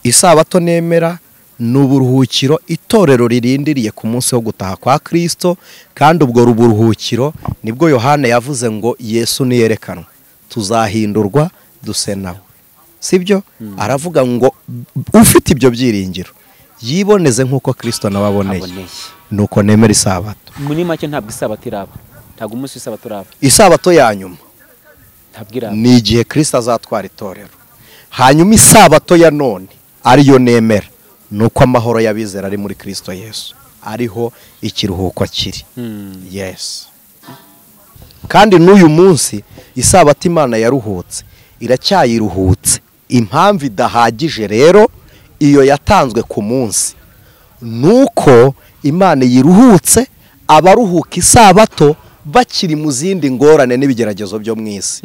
Isabato nemera n'uburuhukiro itorero ririndiriye ku munsi wo gutaha kwa Kristo, kandi ubwo ruburuhukiro nibwo Yohana yavuze ngo Yesu niyerekanwa tuzahindurwa duse nawe, sibyo? Aravuga ngo ufite ibyo byiringiro yiboneze nk'uko Kristo nawe aboneye. Nuko nemera isabato. Muri make ntabwo isabato iraba, ntabwo umunsi w'isabato iraba. Isabato ya nyuma ntabwo iraba, ni igihe Kristo azatwara itorero. Hanyuma isabato ya none ariyo nemera, nuko amahoro y'abizera ari muri Kristo Yesu, ariho ikiruhuko kiri. Yes. Kandi n'uyu munsi isabato Imana yaruhutse iracyayiruhutse. Impamvu idahagije rero iyo yatanzwe ku munsi, nuko Imana yiruhutse abaruhuka isabato bakiri mu zindi ngorane n'ibigeragezo byo mu isi.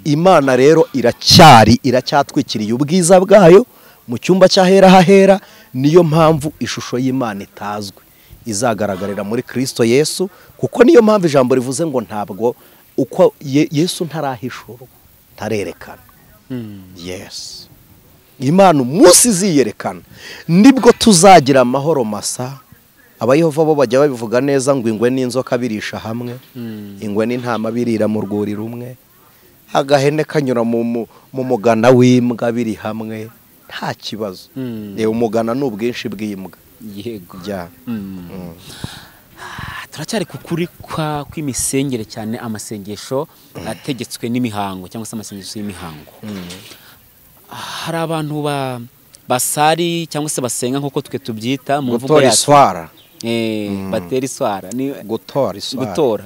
Imana rero iracyatwikiriye ubwiza bwayo mu cyumba cy'ahera hahera. Niyo mpamvu ishusho y'Imana itazwe izagaragarira muri Kristo Yesu, kuko niyo mpamvu ijambo rivuze ngo ntabwo uko Yesu ntarahishurwa ntarerekana. Yes. Imana umunsi iziyerekana nibwo tuzagira amahoro masa. Abayehova bo bajya babivuga neza ngo ingwe n'inzoka birisha hamwe, ingwe n'intama birira mu rwuri rumwe, agahene kanyura mu mugana w'imbwa biri hamwe, nta kibazo. Umugana n'ubwinshi bw'imbwa. Yego. turacyari kukuri kw'imisengere cyane amasengesho ategetswe n'imihango cyangwa se amasengesho y'imihango. Hari abantu basari cyangwa se basenga nk'uko twe tubyita mu mvugo yacu iswara. Batera iswara ni gutora iswara. Gutora.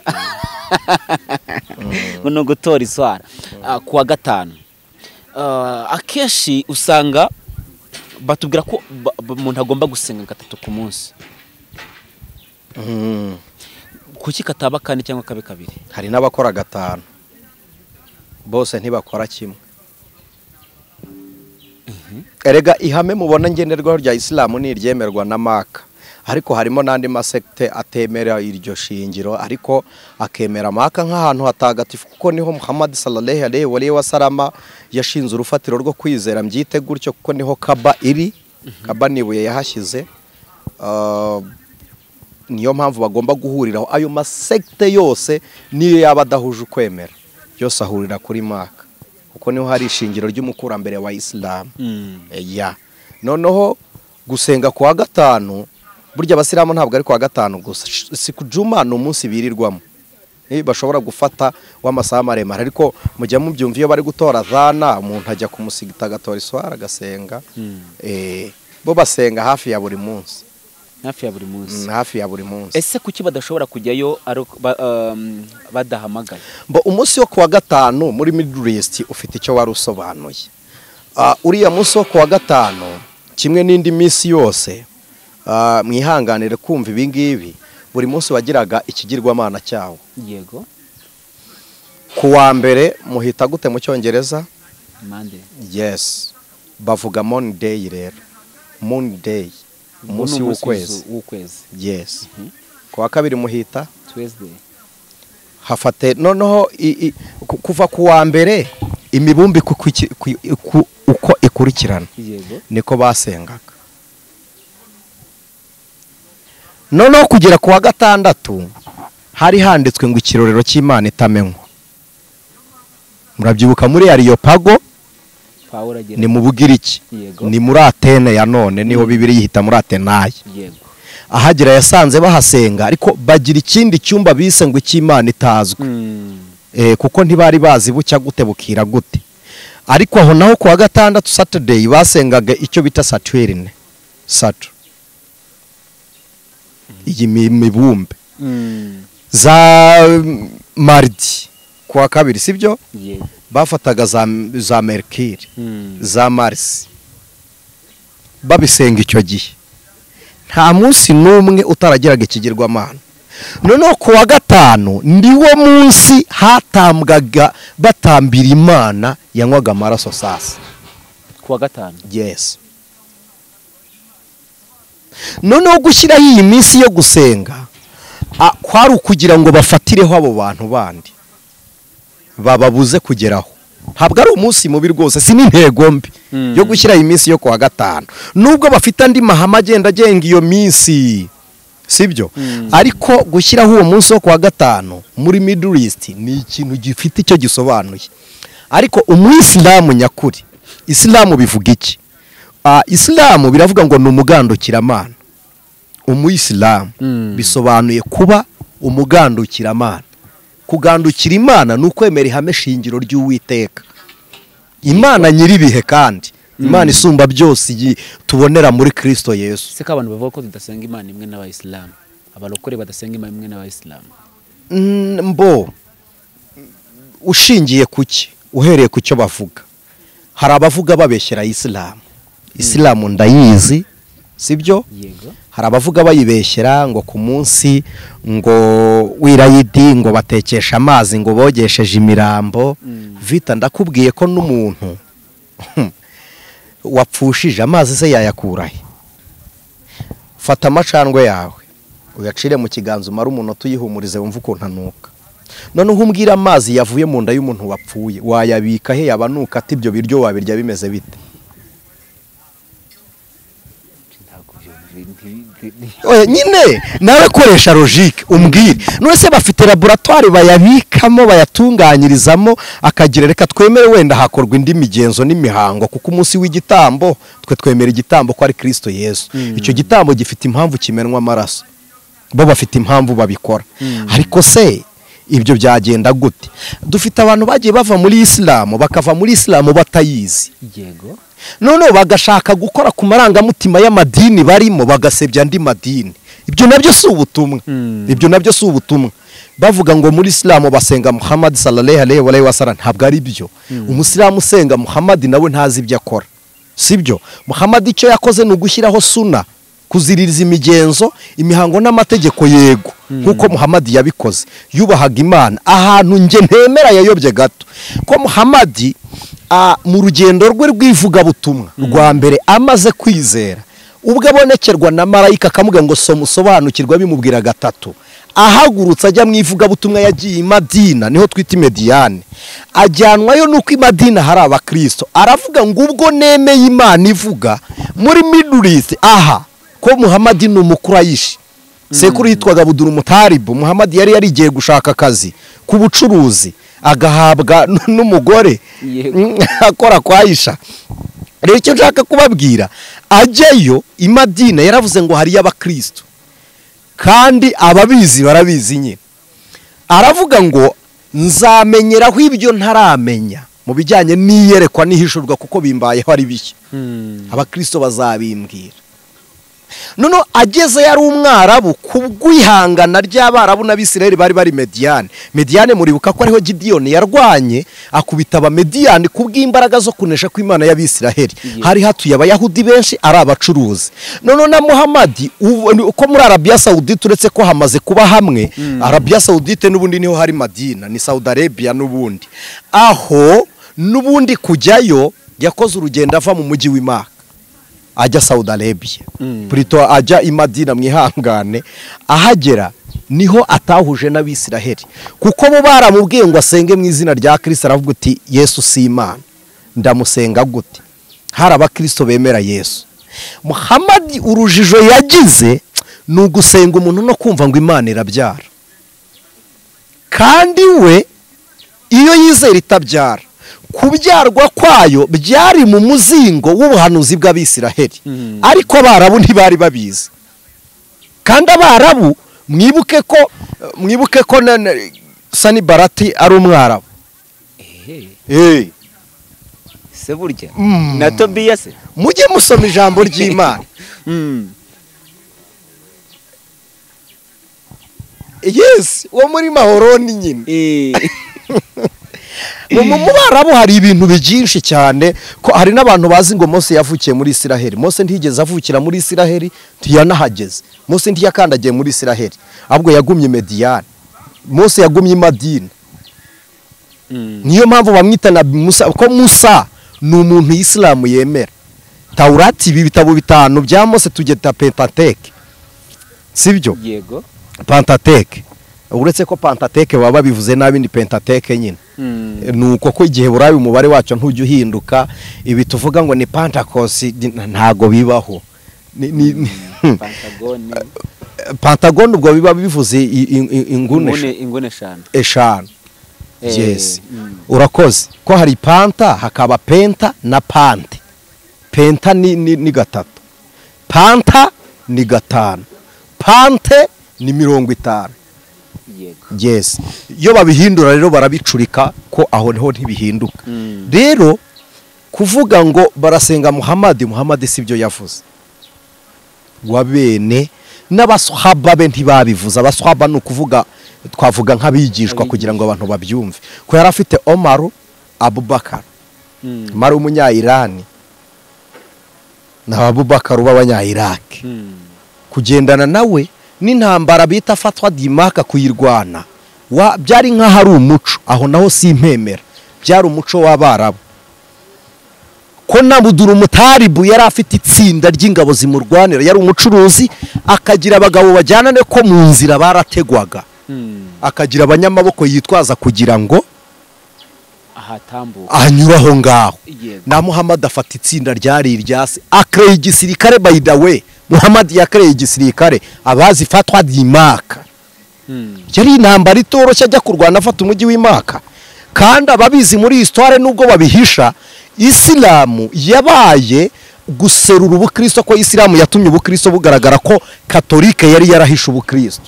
No gutora iswara kuwa gatanu. Akeshi usanga batubwira ko umuntu agomba gusenga gatatu ku munsi. Kuki kataba kane cyangwa kabe kabiri? Hari n'abakora gatanu. bose ntibakora kimwe. Erega ihame mubona ngenderwaho rya Islam ni iryemerwa na Maka, ariko harimo n'andi masekte atemera iryo shingiro, ariko akemera Maka nk'ahantu hatagatifu, kuko niho Muhammad sallallahu alaihi wa sallam yashinze urufatiro rwo kwizera, mbyite gutyo, kuko niho Kaba iri. Kaba nibuye yahashyize, niyo mpamvu bagomba guhuriraho. Ayo masekte yose niyo yaba adahuje ukwemera, yose ahurira kuri Maka, kuko niho hari ishingiro ry'umukurambere wa Islam. Noneho gusenga kuwa gatanu, burya abasilamu ntabwo ari kuwa gatanu gusa, siku juma ni umunsi birirwamo, bashobora gufata w'amasaha maremare, ariko mujya mubyumva iyo bari gutora adhana, umuntu ajya ku musigiti agatora iswara agasenga. Bo basenga hafi ya buri munsi. Hafi ya buri munsi. Ese kuki badashobora kujyayo badahamagaye? Umunsi wo kuwa gatanu muri Middle East ufite icyo wari usobanuye. Uriya munsi wo kuwa gatanu kimwe n'indi minsi yose, mwihanganire kumva ibi ngibi, buri munsi wagiraga ikigirwamana cyawo. Yego. Kuwa mbere muhita gute mu Cyongereza? Monday. Yes. Bavuga Monday rero. Monday. Umunsi w'ukwezi. Yes. Kuwa kabiri muhita Tuesday. Hafate noneho kuva kuwa mbere imibumbi uko ikurikirana. Yego. Niko basengaga. Noneho kugera kuwa gatandatu hari handitswe ngo ikirorero cy'Imana itamenywa. Murabyibuka muri Areopago, ni mu Bugiriki, ni muri Atene ya none, niho Bibiliya yihita muri Atenayi. Yego. Ahagera yasanze bahasenga, ariko bagira ikindi cyumba bise ngo icy'Imana itazwi. Kuko ntibari bazi bucya gute bukira gute. Ariko aho naho kuwa gatandatu Saturday basengaga icyo bita Saturne. Iyi mibumbe. Za Mardi kuwa kabiri, sibyo? Yego. Bafataga za Mercury, za Mars, babisenga icyo gihe. Nta munsi n'umwe utaragiraga ikigirwamana. Noneho kuwa gatanu ndiwo munsi hatambwaga batambira Imana yanywaga amaraso sasa. Kuwa gatanu? Yes. Noneho gushyiraho iyi minsi yo gusenga, kwari ukugira ngo bafatireho abo bantu bandi bababuze kugeraho. Ntabwo ari umunsi mubi rwose, si n'intego mbi yo gushyira iminsi yo kuwa gatanu, nubwo bafite andi mahame agenda agenga iyo minsi, sibyo? Ariko gushyiraho uwo munsi wo kuwa gatanu muri Middle East ni ikintu gifite icyo gisobanuye. Ariko umuyisilamu nyakuri, Islamu bivuga iki? Islamu biravuga ngo ni umugandukiramana. Umuyisilamu bisobanuye kuba umugandukiramana. Kugandukira Imana ni ukwemera ihame shingiro ry'Uwiteka, Imana nyiribihe, kandi Imana isumba byose tubonera muri Kristo Yesu. Se abantu bavuga ko tudasenga Imana imwe n'abayisilamu, abalokore badasenga Imana imwe n'abayisilamu. Ushingiye kuki? Uhereye ku cyo bavuga. Hari abavuga babeshyera Islamu ndayizi, sibyo? Yego. Hari abavuga bayibeshyera ngo ku munsi ngo wirayidi ngo batekesha amazi ngo bogesheje imirambo. Vita ndakubwiye ko n'umuntu wapfushije amazi se yayakurahe? Fata amacandwe yawe uyacire mu kiganza, umara umunota uyihumurize wumva ukuntu anuka. Noneho umbwira amazi yavuye mu nda y'umuntu wapfuye wayabika he yabanuka ati ibyo biryo wabirya bimeze bite? Nyine nawe koresha logique umbwire. None se bafite laboratoire bayabikamo bayatunganyirizamo, akagira reka twemere wenda hakorwa indi migenzo n'imihango, kuko umunsi w'igitambo twe twemera igitambo ko ari Kristo Yesu. Icyo gitambo gifite impamvu kimenwa amaraso, bo bafite impamvu babikora. Ariko se ibyo byagenda gute? Dufite abantu bagiye bava muri Islamu bakava muri Islamu batayizi. Yego. None bagashaka gukora ku marangamutima y'amadini barimo, bagasebya andi madini. Ibyo nabyo si ubutumwa. Ibyo nabyo si ubutumwa. Bavuga ngo muri Islamu basenga Muhammad sallallahu alaihi wa sallam, ntabwo ari byo. Umusilamu usenga Muhammad nawe ntazi ibyo akora, sibyo? Muhammad icyo yakoze ni ugushyiraho sunna, kuziririza imigenzo, imihango n'amategeko, yego. nkuko Muhammad yabikoze yubahaga Imana ahantu nge ntemera yayobye gato ko Muhammad mu rugendo rwe rwivuga butumwa rwa mbere amaze kwizera ubwo abonekerwa na marayika akamuga ngo somusobanukirwa bimubwira gatatu ahagurutse ajya mwivuga butumwa yagiye Madina niho twita Mediane ajyanwayo nuko i Madina hari abakristo aravuga ngo ubwo nemeye Imana ivuga muri Middle East aha ko Muhammad ni umukurayishi sekuru yitwaga Buduru Mutaribu Muhammad yari yarigiye gushaka akazi ku bucuruzi agahabwa n'umugore akora kwa Aisha rero icyo nshaka kubabwira ajyayo i Madina yaravuze ngo hari y'abakristo kandi ababizi barabizi nyine aravuga ngo nzamenyeraho ibyo ntaramenya mu bijyanye n'iyerekwa n'ihishurwa kuko bimbayeho ari bishya abakristo bazabimbwira none ageze yari umwarabu kubwihangana ry'abarabu n'abisirayeli bari Mediane muribuka ko ariho Gideon yarwanye akubita abamediane kubw'imbaraga zo kunesha kw'Imana y'abisirayeli hari hatuye abayahudi benshi ari abacuruzi none na Muhammad uko muri Arabia Saudite uretse ko hamaze kuba hamwe Arabia Saudite n'ubundi niho hari Madina ni Saudi Arabia n'ubundi aho n'ubundi kujyayo yakoze urugendo ava mu mujyi w'Imaka ajya Saudi Arabia plutôt ajya i Madina mwihangane ahagera niho atahuje n'abisiraheli kuko bo baramubwiye ngo asenge mu izina rya Kristo aravuga uti Yesu si Imana ndamusenga gute hari abakristo bemera Yesu Muhammad urujijo yagize nugusenga umuntu no kumva ngo Imana irabyara kandi we iyo yizera itabyara kubyarwa kwayo byari mu muzingo w'ubuhanuzi bw'abisiraheli ariko abarabu ntibari babizi kandi abarabu mwibuke ko Sani Barati ari umwarabu se burya na Tobiya se mujye musoma ijambo ry'Imana yes wo muri Mahoroni nyine mu barabu hari ibintu byinshi cyane ko hari n'abantu bazi ngo Mose yavukiye muri Isiraheli Mose ntigeze avukira muri Isiraheli ntiyanahageze Mose ntiyakandagiye muri Isiraheli ahubwo yagumye Mediane Mose yagumye i Madina niyo mpamvu bamwita na Musa ko Musa ni umuntu Islam yemera Taurati ibi bitabo bitanu bya Mose tugeta Pentateuch sibyo yego Pentateuch uretse ko Pentateuch baba bivuze nabi ni Pentateuch nyine nuko ko igihe burayi umubare wacyo ntujye uhinduka ibi tuvuga ngo ni Pentecost ntago bibaho Pentagon ubwo biba bivuze ingune eshanu yes urakoze ko hari panta hakaba penta na pante penta ni gatatu panta ni gatanu pante ni 50 yes iyo babihindura rero barabicurika ko aho niho ntibihinduka rero kuvuga ngo barasenga Muhammad sibyo yavuze wabene n'abaswahaba be ntibabivuza abaswahaba no kuvuga twavuga nk'abigishwa kugira ngo abantu babyumve ko yari afite Omar Abubakar Omar umunya-Irani na Abubakar b'abanya-Iraq kugendana nawe n'intambara bita fatwa dimaka kuyirwana byari nka hari umuco aho naho simpemera byari umuco w'abarabu ko na Buduru Mutaribu yari afite itsinda ry'ingabo zimurwanira yari umucuruzi akagira abagabo bajyana ne ko mu nzira barategwaga akagira abanyamaboko yitwaza kugira ngo ahatambuka anyuraho ngaho na Muhammad afata itsinda ryari iryase akreye igisirikare by the way Muhammad yakreye igisirikare abazi fatwa dimaka yari intambara itoroshye ajya kurwana afata umujyi w'Imaka kandi ababizi muri histoire nubwo babihisha Islamu yabaye guserura ubukristo ko Islamu yatumye ubukristo bugaragara ko Katolike yari yarahisha ubukristo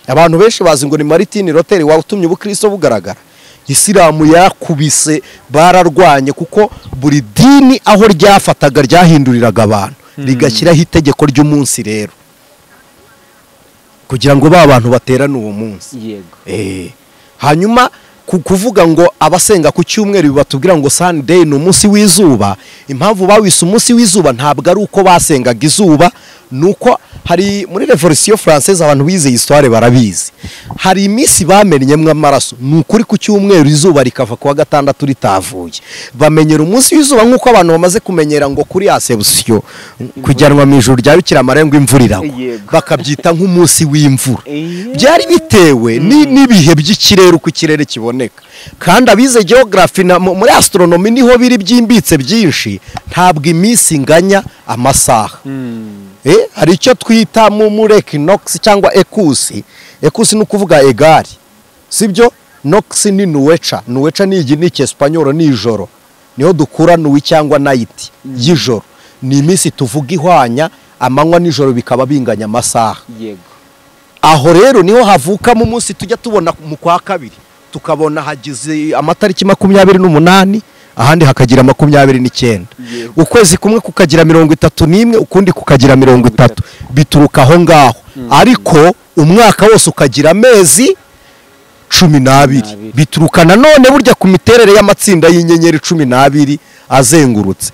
abantu benshi bazi ngo ni Martin Luther watumye ubukristo bugaragara Islamu yakubise bararwanye kuko buri dini aho ryafataga ryahinduriraga abantu rigashyiraho itegeko ry'umunsi rero kugira ngo abantu baterane uwo munsi yego hanyuma kuvuga ngo abasenga ku cyumweru bibatubwira ngo Sunday ni umunsi w'izuba impamvu bawise umunsi w'izuba ntabwo ari uko basengaga izuba nuko hari muri revolution française abantu bize histoire barabizi hari iminsi bamenyemwe amaraso nukuri ku cyumweru izuba rikava ku wa gatandatu ritavuye bamenyera umunsi w'izuba nkuko abantu bamaze kumenyera ngo kuri Ascension kujyanwa mu ijuru rya Bikira Mariya ngo imvura iragwa bakabyita nk'umunsi w'imvura byari bitewe n'ibihe by'ikirere uko ikirere kiboneka kandi abize geography muri astronomy niho biri byimbitse byinshi ntabwo iminsi nganya amasaha hari icyo twita muri equinox cyangwa ekusi nukuvuga egari sibyo nox ni nuweca ni iginike espanyol ni ijoro niho dukura nuwi cyangwa night y'ijoro ni iminsi tuvuga ihwanya amanywa n'ijoro bikaba binganya amasaha yego aho rero niho havuka mu munsi tujya tubona mu kwa kabiri tukabona hagize amatariki 28 ahandi hakagira 29 ukwezi kumwe kukagira 31 ukundi kukagira 30 bituruka aho ngaho ariko umwaka wose ukagira amezi 12 bituruka nanone burya ku miterere y'amatsinda y'inyenyeri 12 azengurutse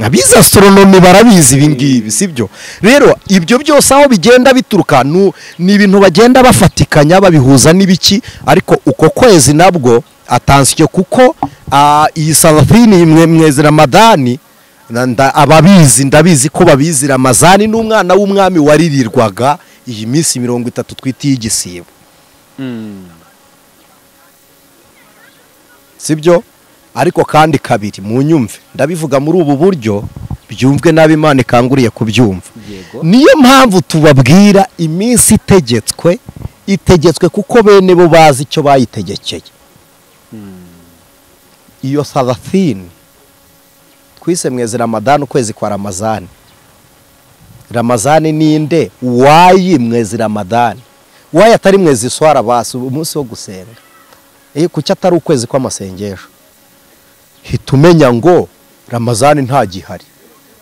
abiza astronomy barabizi ibingibi sibyo rero ibyo byose aho bigenda bituruka ni ibintu bagenda bafatikanya babihuza n'ibiki ariko uko kwezi nabwo attention kuko iyi Salathini mwezi Ramadani ababizi ndabizi ko babizi Ramazani n'umwana w'umwami waririrwaga iyi minsi 30 twitiye igisibo sibyo ariko kandi kabiri mu nyumve ndabivuga muri ubu buryo byumvwe nabi Imana ikanguriye kubyumva niyo mpamvu tubabwira iminsi itegetswe kuko bene bo bazi icyo bayitegekeye iyo Salathini twise mwezi Ramadani ukwezi kwa Ramazani ninde wayi mwezi Ramadani wayi atari mwezi swara basi umunsi wo gusenga kuki atari ukwezi kw'amasengesho hitumenya ngo Ramazani nta gihari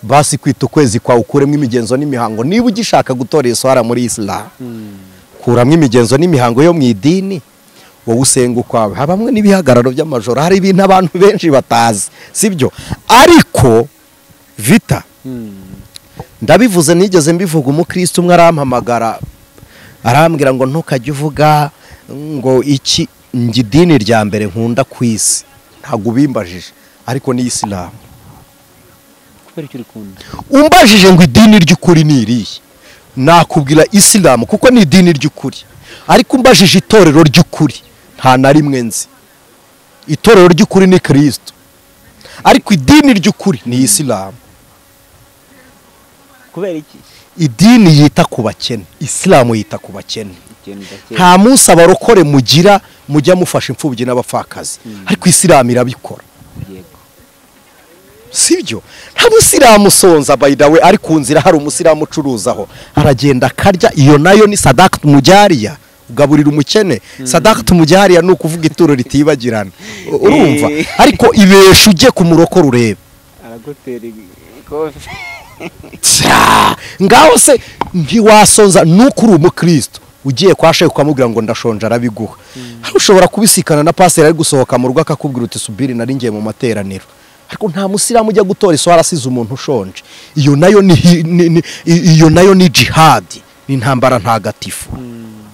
basi kwita ukwezi kwa ukuremwe imigenzo n'imihango niba ugishaka gutora iswara muri Islam kuramwe imigenzo n'imihango yo mu idini wowe usenga ukwawe habamwe n'ibihagararo by'amajoro hari ibintu abantu benshi batazi sibyo ariko vita ndabivuze nigeze mbivuga umukristo umwe arampamagara arambwira ngo ntukajye uvuga ngo iki ngidini rya mbere nkunda kwisi ntago ubimbajije ariko ni Islam kubera icyo rikunda umbajije ngo idini ry'ukuri ni irihe nakubwira Islam kuko ni idini ry'ukuri ariko umbajije itorero ry'ukuri nta na rimwe nzi itorero ry'ukuri ni Kristo ariko idini ry'ukuri ni Islam kubera iki idini yita ku bakene Islam yita ku bakene nta munsi abarokore mugira mujya mufasha imfubyi n'abapfakazi ariko Islam irabikora sibyo nta musiramu sonza by the way ari ku nzira hari umusiramu ucuruzaho aragenda akarya iyo nayo ni sadaqatu mujariya ugaburira umukene sadaqatu mujariya ni ukuvuga ituro ritibagirana urumva ariko ibesha ujye ku murokore urebe aragotera kofe ngaho se ntiwasonza n'ukuri umukristo ugiye kwa shehe ukamubwira ngo ndashonje arabiguha ushobora kubisikana na pastor ari gusohoka mu rugo akakubwira uti subiri nari ngiye mu materaniro ariko nta musiramu ujya gutora iswara asize umuntu ushonje iyo nayo ni jihad ni intambara ntagatifu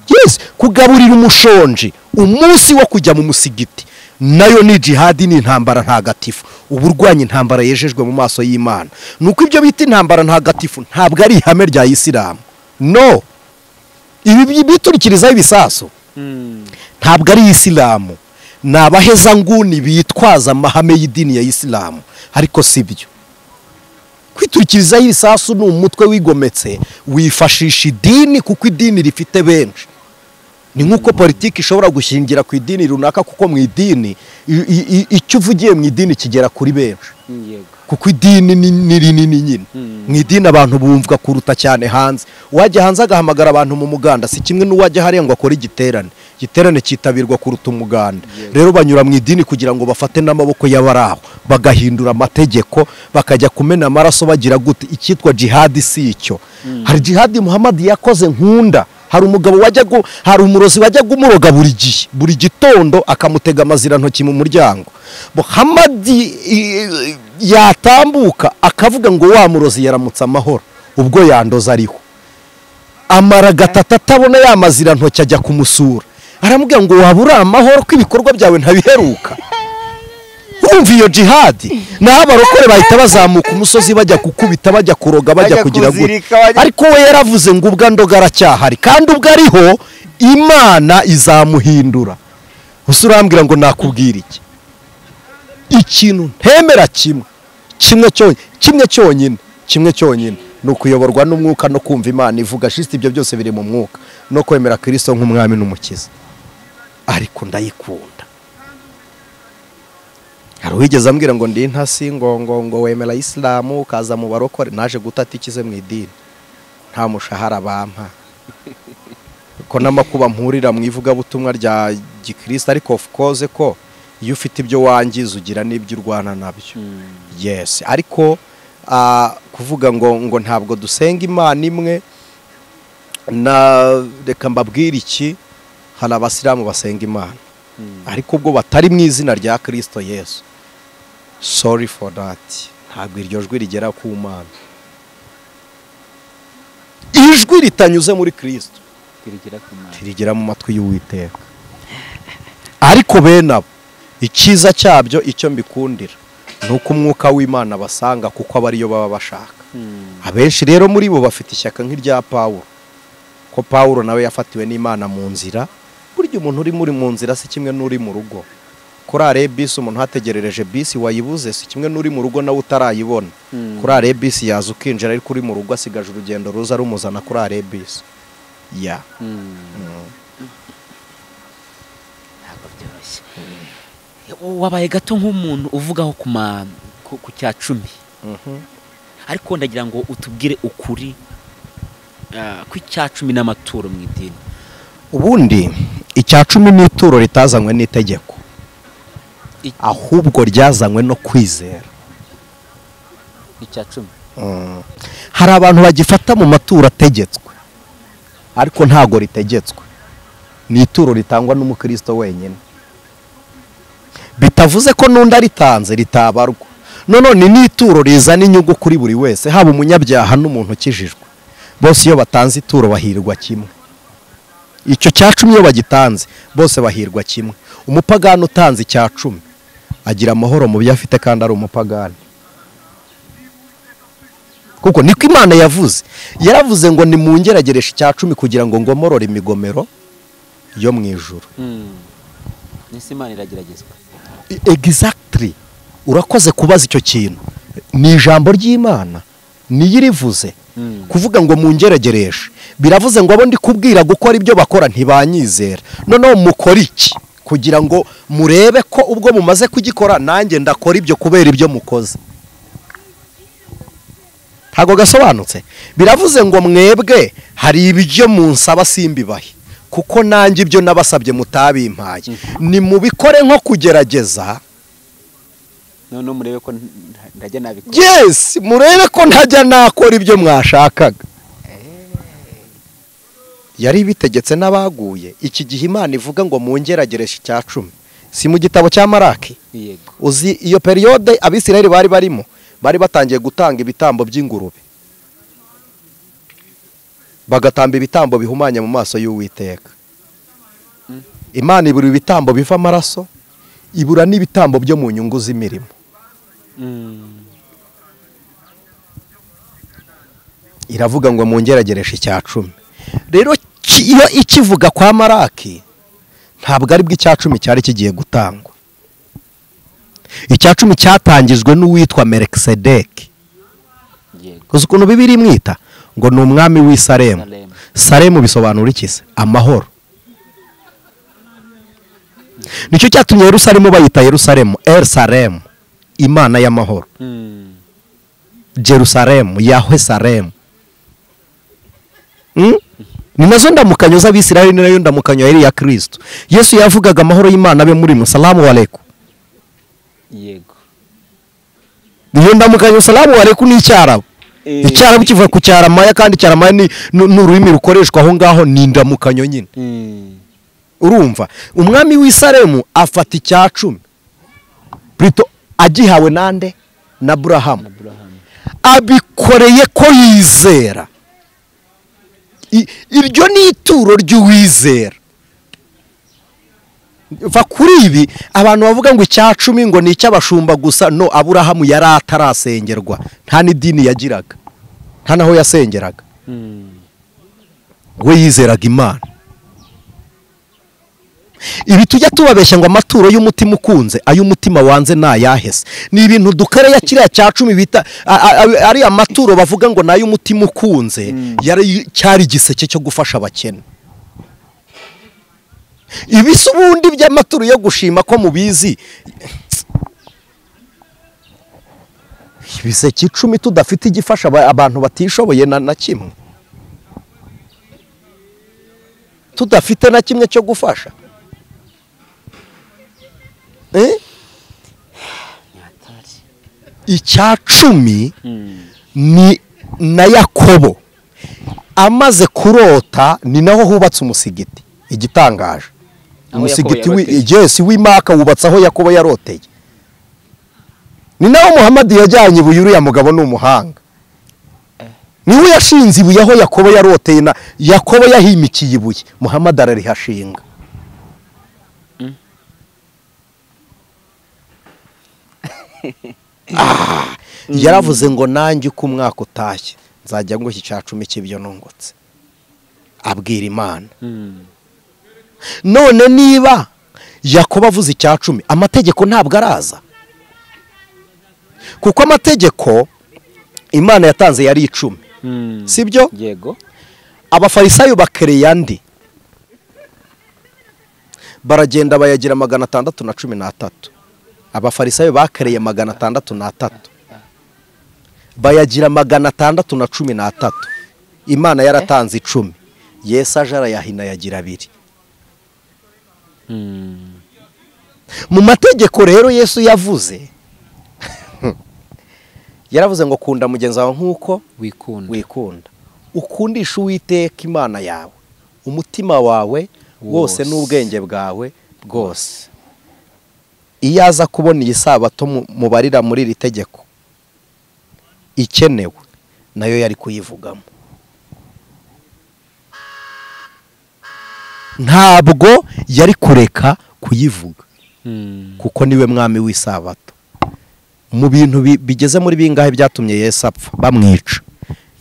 yes kugaburira umushonje umunsi wo kujya mu musigiti nayo ni jihad ni intambara ntagatifu uburwanya intambara yejejwe mu maso y'Imana nuko ibyo bita intambara ntagatifu ntabwo ari ihame rya Islam no ibi biturikiriza ibisaso ntabwo ari Islam nabaheza nguni bitwaza amahame y'idini ya Islam ariko sibyo kwiturikiriza ibisasu ni umutwe wigometse wifashisha idini kuko idini rifite benshi ni nkuko politiki ishobora gushingira ku idini runaka kuko mu idini icyo uvugiye mu idini kigera kuri benshi kuko idini ni rinini nyine mu idini abantu bumvwa kuruta cyane hanze wajya hanze agahamagara abantu mu muganda si kimwe n'uwajya hariya ngo akore igiterane cyitabirwa kuruta umuganda rero banyura mu idini kugira ngo bafate n'amaboko y'abaraho bagahindura amategeko bakajya kumena amaraso bagira gute icyitwa jihad si icyo hari jihad Muhammad yakoze nkunda hari umugabo hari umurozi wajya gumuroga buri gitondo akamutega amazira ntoki mu muryango Muhammad yatambuka akavuga ngo wa murozi yaramutse amahoro ubwo yandoza ariho amara gatatu atabona yamazira ntoki ajya kumusura aramubwira ngo waba uri amahoro ko ibikorwa byawe ntabiheruka wumva iyo jihadi naho abarokore bahita bazamuka umusozi bajya gukubita bajya kuroga bajya kugira ngo ariko we yaravuze ngo ubwo ndoga aracyahari kandi ubwo ariho Imana izamuhindura gusa urambwira ngo nakubwira iki ikintu ntemera kimwe cyonyine ni ukuyoborwa n'umwuka no kumva Imana ivuga shiste ibyo byose biri mu mwuka no kwemera Kristo nk'umwami n'umukiza ariko ndayikunda hari wigeze ambwira ngo ndi intasi ngo wemera Islamu ukaza mu barokore naje gutata ikize mu idini nta mushahara bampa ko n'amakuba mpurira mu ivugabutumwa rya gikristo ariko of course ko iyo ufite ibyo wangiza ugira n'ibyo urwana nabyo yes ariko kuvuga ngo ntabwo dusenga Imana imwe na reka mbabwira iki hari abasilamu basenga Imana ariko ubwo batari mu izina rya Kristo Yesu sorry for that ntabwo iryo jwi rigera ku Mana ijwi ritanyuze muri Kristo rigera mu matwi y'Uwiteka ariko benabo ikiza cyabyo icyo mbikundira nuko umwuka w'Imana basanga kuko abariyo baba bashaka abenshi rero muri bo bafite ishyaka nk'irya Pawulo ko Pawulo nawe yafatiwe n'Imana mu nzira buryo umuntu uri muri mu nzira si kimwe n'uri mu rugo kuri arebisi umuntu hategerereje bisi wayibuze si kimwe n'uri mu rugo nawe utarayibona kuri arebisi yaza ukinjira ariko uri mu rugo asigaje urugendo ruza rumuzana kuri arebisi ya wabaye gato nk'umuntu uvugaho ku cya 10 ariko ndagira ngo utubwire ukuri ku cya 10 n'amaturo mu idini ubundi icya 10 n'ituro ritazanywe n'itegeko ahubwo ryazanywe no kwizera icya 10 hari abantu bagifata mu maturo ategetswe ariko ntago ritegetswe ni ituro ritangwa n'umukristo wenyine bitavuze ko nunda ritanze ritabarwa none ni ituro rizana inyungu kuri buri wese haba umunyabyaha n'umuntu ukijijwe bose iyo batanze ituro bahirwa kimwe icyo cya 10 iyo bagitanze bose bahirwa kimwe umupagani utanze icya 10 agira amahoro mu byo afite kandi ari umupagani kuko niko Imana yaravuze ngo ni mungerageresha icya 10 kugira ngo ngomorore imigomero yo mu ijuru nisi Imana irageragezwa exactly urakoze kubaza icyo kintu ni ijambo ry'Imana niyirivuze kuvuga ngo mungerageresha biravuze ngo abo ndi kubwira gukora ibyo bakora ntibanyizera noneho mukora iki kugira ngo murebe ko ubwo mumaze kugikora nanjye ndakora ibyo kubera ibyo mukoze ntago gasobanutse biravuze ngo mwebwe hari ibyo munsaba simbibahe kuko nanjye ibyo nabasabye mutabimpaye ni mubikore nko kugerageza none murebe ko ntajya nabikora yes murebe ko ntajya nakora ibyo mwashakaga yari bitegetse n'abaguye iki gihe Imana ivuga ngo mungerageresha icya 10 si mu gitabo cya Maraki yego uzi iyo periode abisirayeli bari batangiye gutanga ibitambo by'ingurube bagatamba ibitambo bihumanya mu maso y'Uwiteka Imana ibura ibitambo biva amaraso ibura n'ibitambo byo mu nyungu z'imirimo iravuga ngo mungerageresha icya 10 rero iyo ikivuga kwa Maraki ntabwo ari bw'icya 10 cyari kigiye gutangwa icya 10 cyatangijwe n'uwitwa Melkisedeki kuko ukuntu Bibiri imwita ngo ni umwami w'i Salemu bisobanura iki se amahoro nicyo cyatumye Yerusalemu bayita Yerusalemu Salemu Imana y'amahoro Jerusalemu Yahwe Salemu ni nazo ndamukanyo z'Abisirayeli ni nayo ndamukanyo yari ya Kristo Yesu yavugaga amahoro y'Imana abe muri musalamu alaykum yego niyo ndamukanyo salamu alaykum ni icyarabu icyarabu kivuga ku cyaramaya kandi cyaramaya ni n'ururimi rukoreshwa aho ngaho ni ndamukanyo nyine urumva umwami w'i Salemu afata icya 10 Plito agihawe nande na Abrahamu abikoreye ko yizera. Iryo ni ituro ry'uwizera. Va kuri ibi abantu bavuga ngo icyacumi ngo ni icy'abashumba gusa. No, Aburahamu yari atarasengerwa, nta n'idini yagiraga, nta naho yasengeraga. We yizeraga Imana. Ibi tujya tubabeshya ngo amaturo y'umutima ukunze, ay'umutima wanze nayahese. Ni ibintu dukereya kiriya cyacumi bita ari amaturo bavuga ngo nay'umutima ukunze, yari cyari igiseke cyo gufasha abakene. Ibisi ubundi by'amaturo yo gushima ko mubizi, ibiseke 10 tudafite igifasha abantu batishoboye na kimwe, tudafite na kimwe cyo gufasha. Icyacumi ni na Yakobo amaze kurota, ni naho hubatse umusigiti. Igitangaje, umusigiti w'Imaka wubatse aho Yakobo yaroteye. Ni naho Muhamadi yajyanye ibuye. Uriya mugabo ni umuhanga, niwe yashinze ibuye aho Yakobo yaroteye. Na Yakobo yahimikiye ibuye, Muhamadi ararihashinga. Yaravuze ngo nanjye uko umwaka utashye nzajya ngo iki cyacumi cy'ibyo nungutse. Abwira Imana. None niba Yakobo avuze icyacumi, amategeko ntabwo araza, kuko amategeko Imana yatanze yari 10. Sibyo? Yego. Abafarisayo bakereye andi, baragenda bayagira 613. Abafarisayo bakereye 613, bayagira 613. Imana yaratanze 10, Yesu aje arayahina yagira 2. Mu mategeko rero Yesu yavuze, yaravuze ngo kunda mugenzi wawe nk'uko wikunda. Ukundisha Uwiteka Imana yawe umutima wawe wose n'ubwenge bwawe bwose. Iyo aza kubona iyi sabato mubarira muri iri tegeko ikenewe, nayo yari kuyivugamo. Ntabwo yari kureka kuyivuga, kuko niwe mwami w'isabato. Mu bintu bigeze muri bingahe byatumye Yesu apfa, bamwica.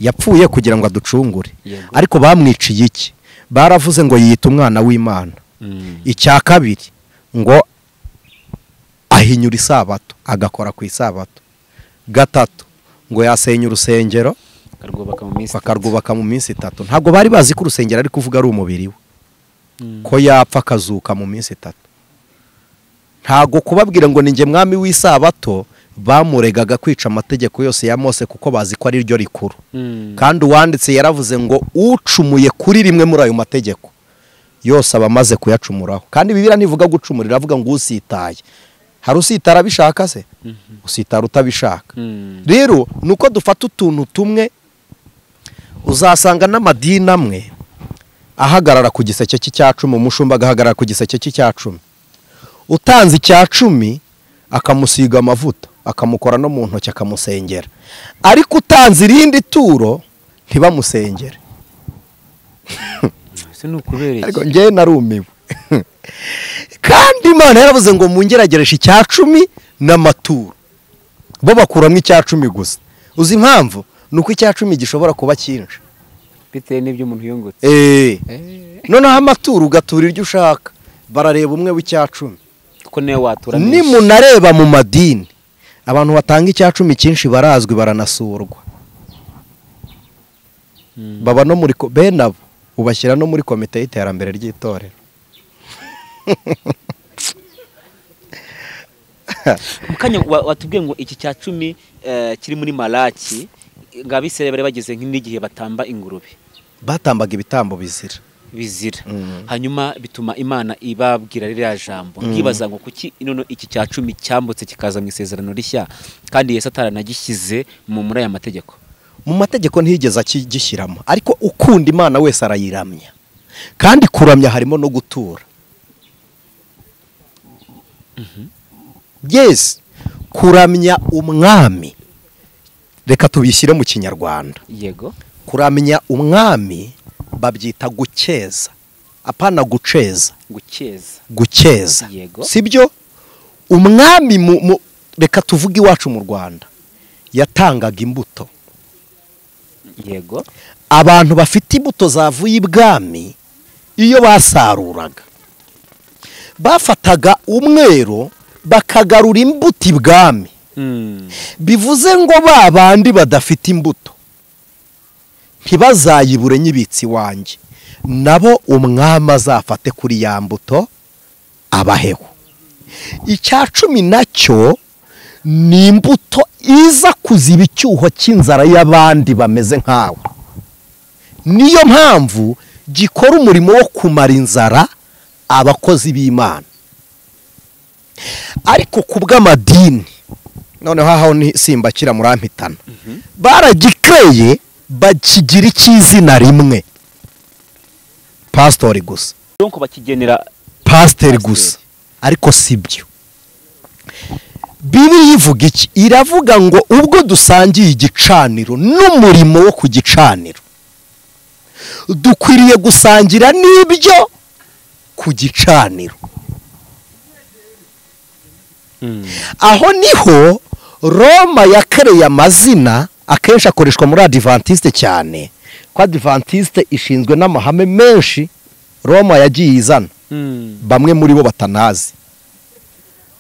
Yapfuye kugira ngo aducungure, ariko bamwiciye iki? Baravuze ngo yita umwana w'Imana. Icya kabiri ngo ahinyura isabato, agakora ku isabato. Gatatu ngo yasenya urusengero, bakarwubaka mu minsi 3. Ntabwo bari bazi ko urusengero ari kuvuga ari umubiri we, ko yapfa akazuka mu minsi 3. Ntabwo kubabwira ngo ninjye mwami w'isabato bamuregaga kwica amategeko yose ya Mose, kuko bazi ko ari ryo rikuru. Kandi uwanditse yaravuze ngo ucumuye kuri rimwe muri ayo mategeko yose abamaze kuyacumuraho. Kandi Bibiliya ntivuga gucumurira, avuga ngo usitaye. Hari usitara bishaka se? Usitara utabishaka. Rero nuko dufata utuntu tumwe, uzasanga n'amadini amwe ahagarara ku giseke cy'icyacumi, umushumba agahagarara ku giseke cy'icyacumi. Utanze icyacumi akamusiga amavuta, akamukora no mu ntoki akamusengera. Ariko utanze irindi turo ntibamusengere. Ariko njye narumiwe. Kandi Imana yaravuze ngo mungeragereshe icyacumi n'amaturo. Bo bakuramo icyacumi gusa. Uzi impamvu? Nuko icyacumi gishobora kuba cyinshi bitewe n'ibyo umuntu yungutse. Noneho amaturo ugatura iryo ushaka, barareba umwe w'icyacumi. Kuko niwe watura. Ni munareba mu madini, abantu batanga icyacumi cyinshi barazwi, baranasurwa. Baba no muri benabo ubashyira no muri komite y'iterambere ry'itorero. Mukanya watubwiye ngo iki cyacumi kiri muri Malaki, ngabisere bageze nk'igihe batamba ingurube, batambaga ibitambo bizira. Hanyuma bituma Imana ibabwira ririya jambo. Ngibaza ngo kuki inono iki cyacumi cyambutse kikaza mu isezerano rishya, kandi Yesu ataranagishyize muri aya mategeko. Mu mategeko ntiyigeze akigishyiramo, ariko ukunda Imana wese arayiramya. Kandi kuramya harimo no gutura. Yes, kuramya umwami reka tubishyire mu kinyarwanda. yego kuramya umwami babyita gukeza, apana guceza. Gukeza yego sibyo. Umwami reka tuvuge iwacu mu Rwanda yatangaga imbuto. yego Abantu bafite imbuto zavuye ibwami iyo basaruraga bafataga umwero bakagarura imbuto ibwami. Bivuze ngo babandi badafite imbuto ntibazayibure nyibitsi wanjye, nabo umwami azafate kuri ya mbuto abaheho. Icya 10 nacyo ni imbuto iza kuziba icyuho cy'inzara y'abandi bameze nkawe. Niyo mpamvu gikora umurimo wo kumara inzara abakozi b'Imana. Ariko kubw'amadini noneho aho ni simba kira murampitana, baragikeye bakigira icy'izina rimwe, pastori gusa. donc bakigenera pasiteri gusa, ariko sibyo. Bibiliya ivuga iki? Iravuga ngo ubwo dusangiye igicaniro n'umurimo wo ku gicaniro dukwiriye gusangira n'ibyo ku gicaniro. Aho niho Roma yakereye amazina akenshi akoreshwa muri Adventiste cyane, ko Adventiste ishinzwe n'amahame menshi Roma yagiye izana bamwe muri bo batanazi.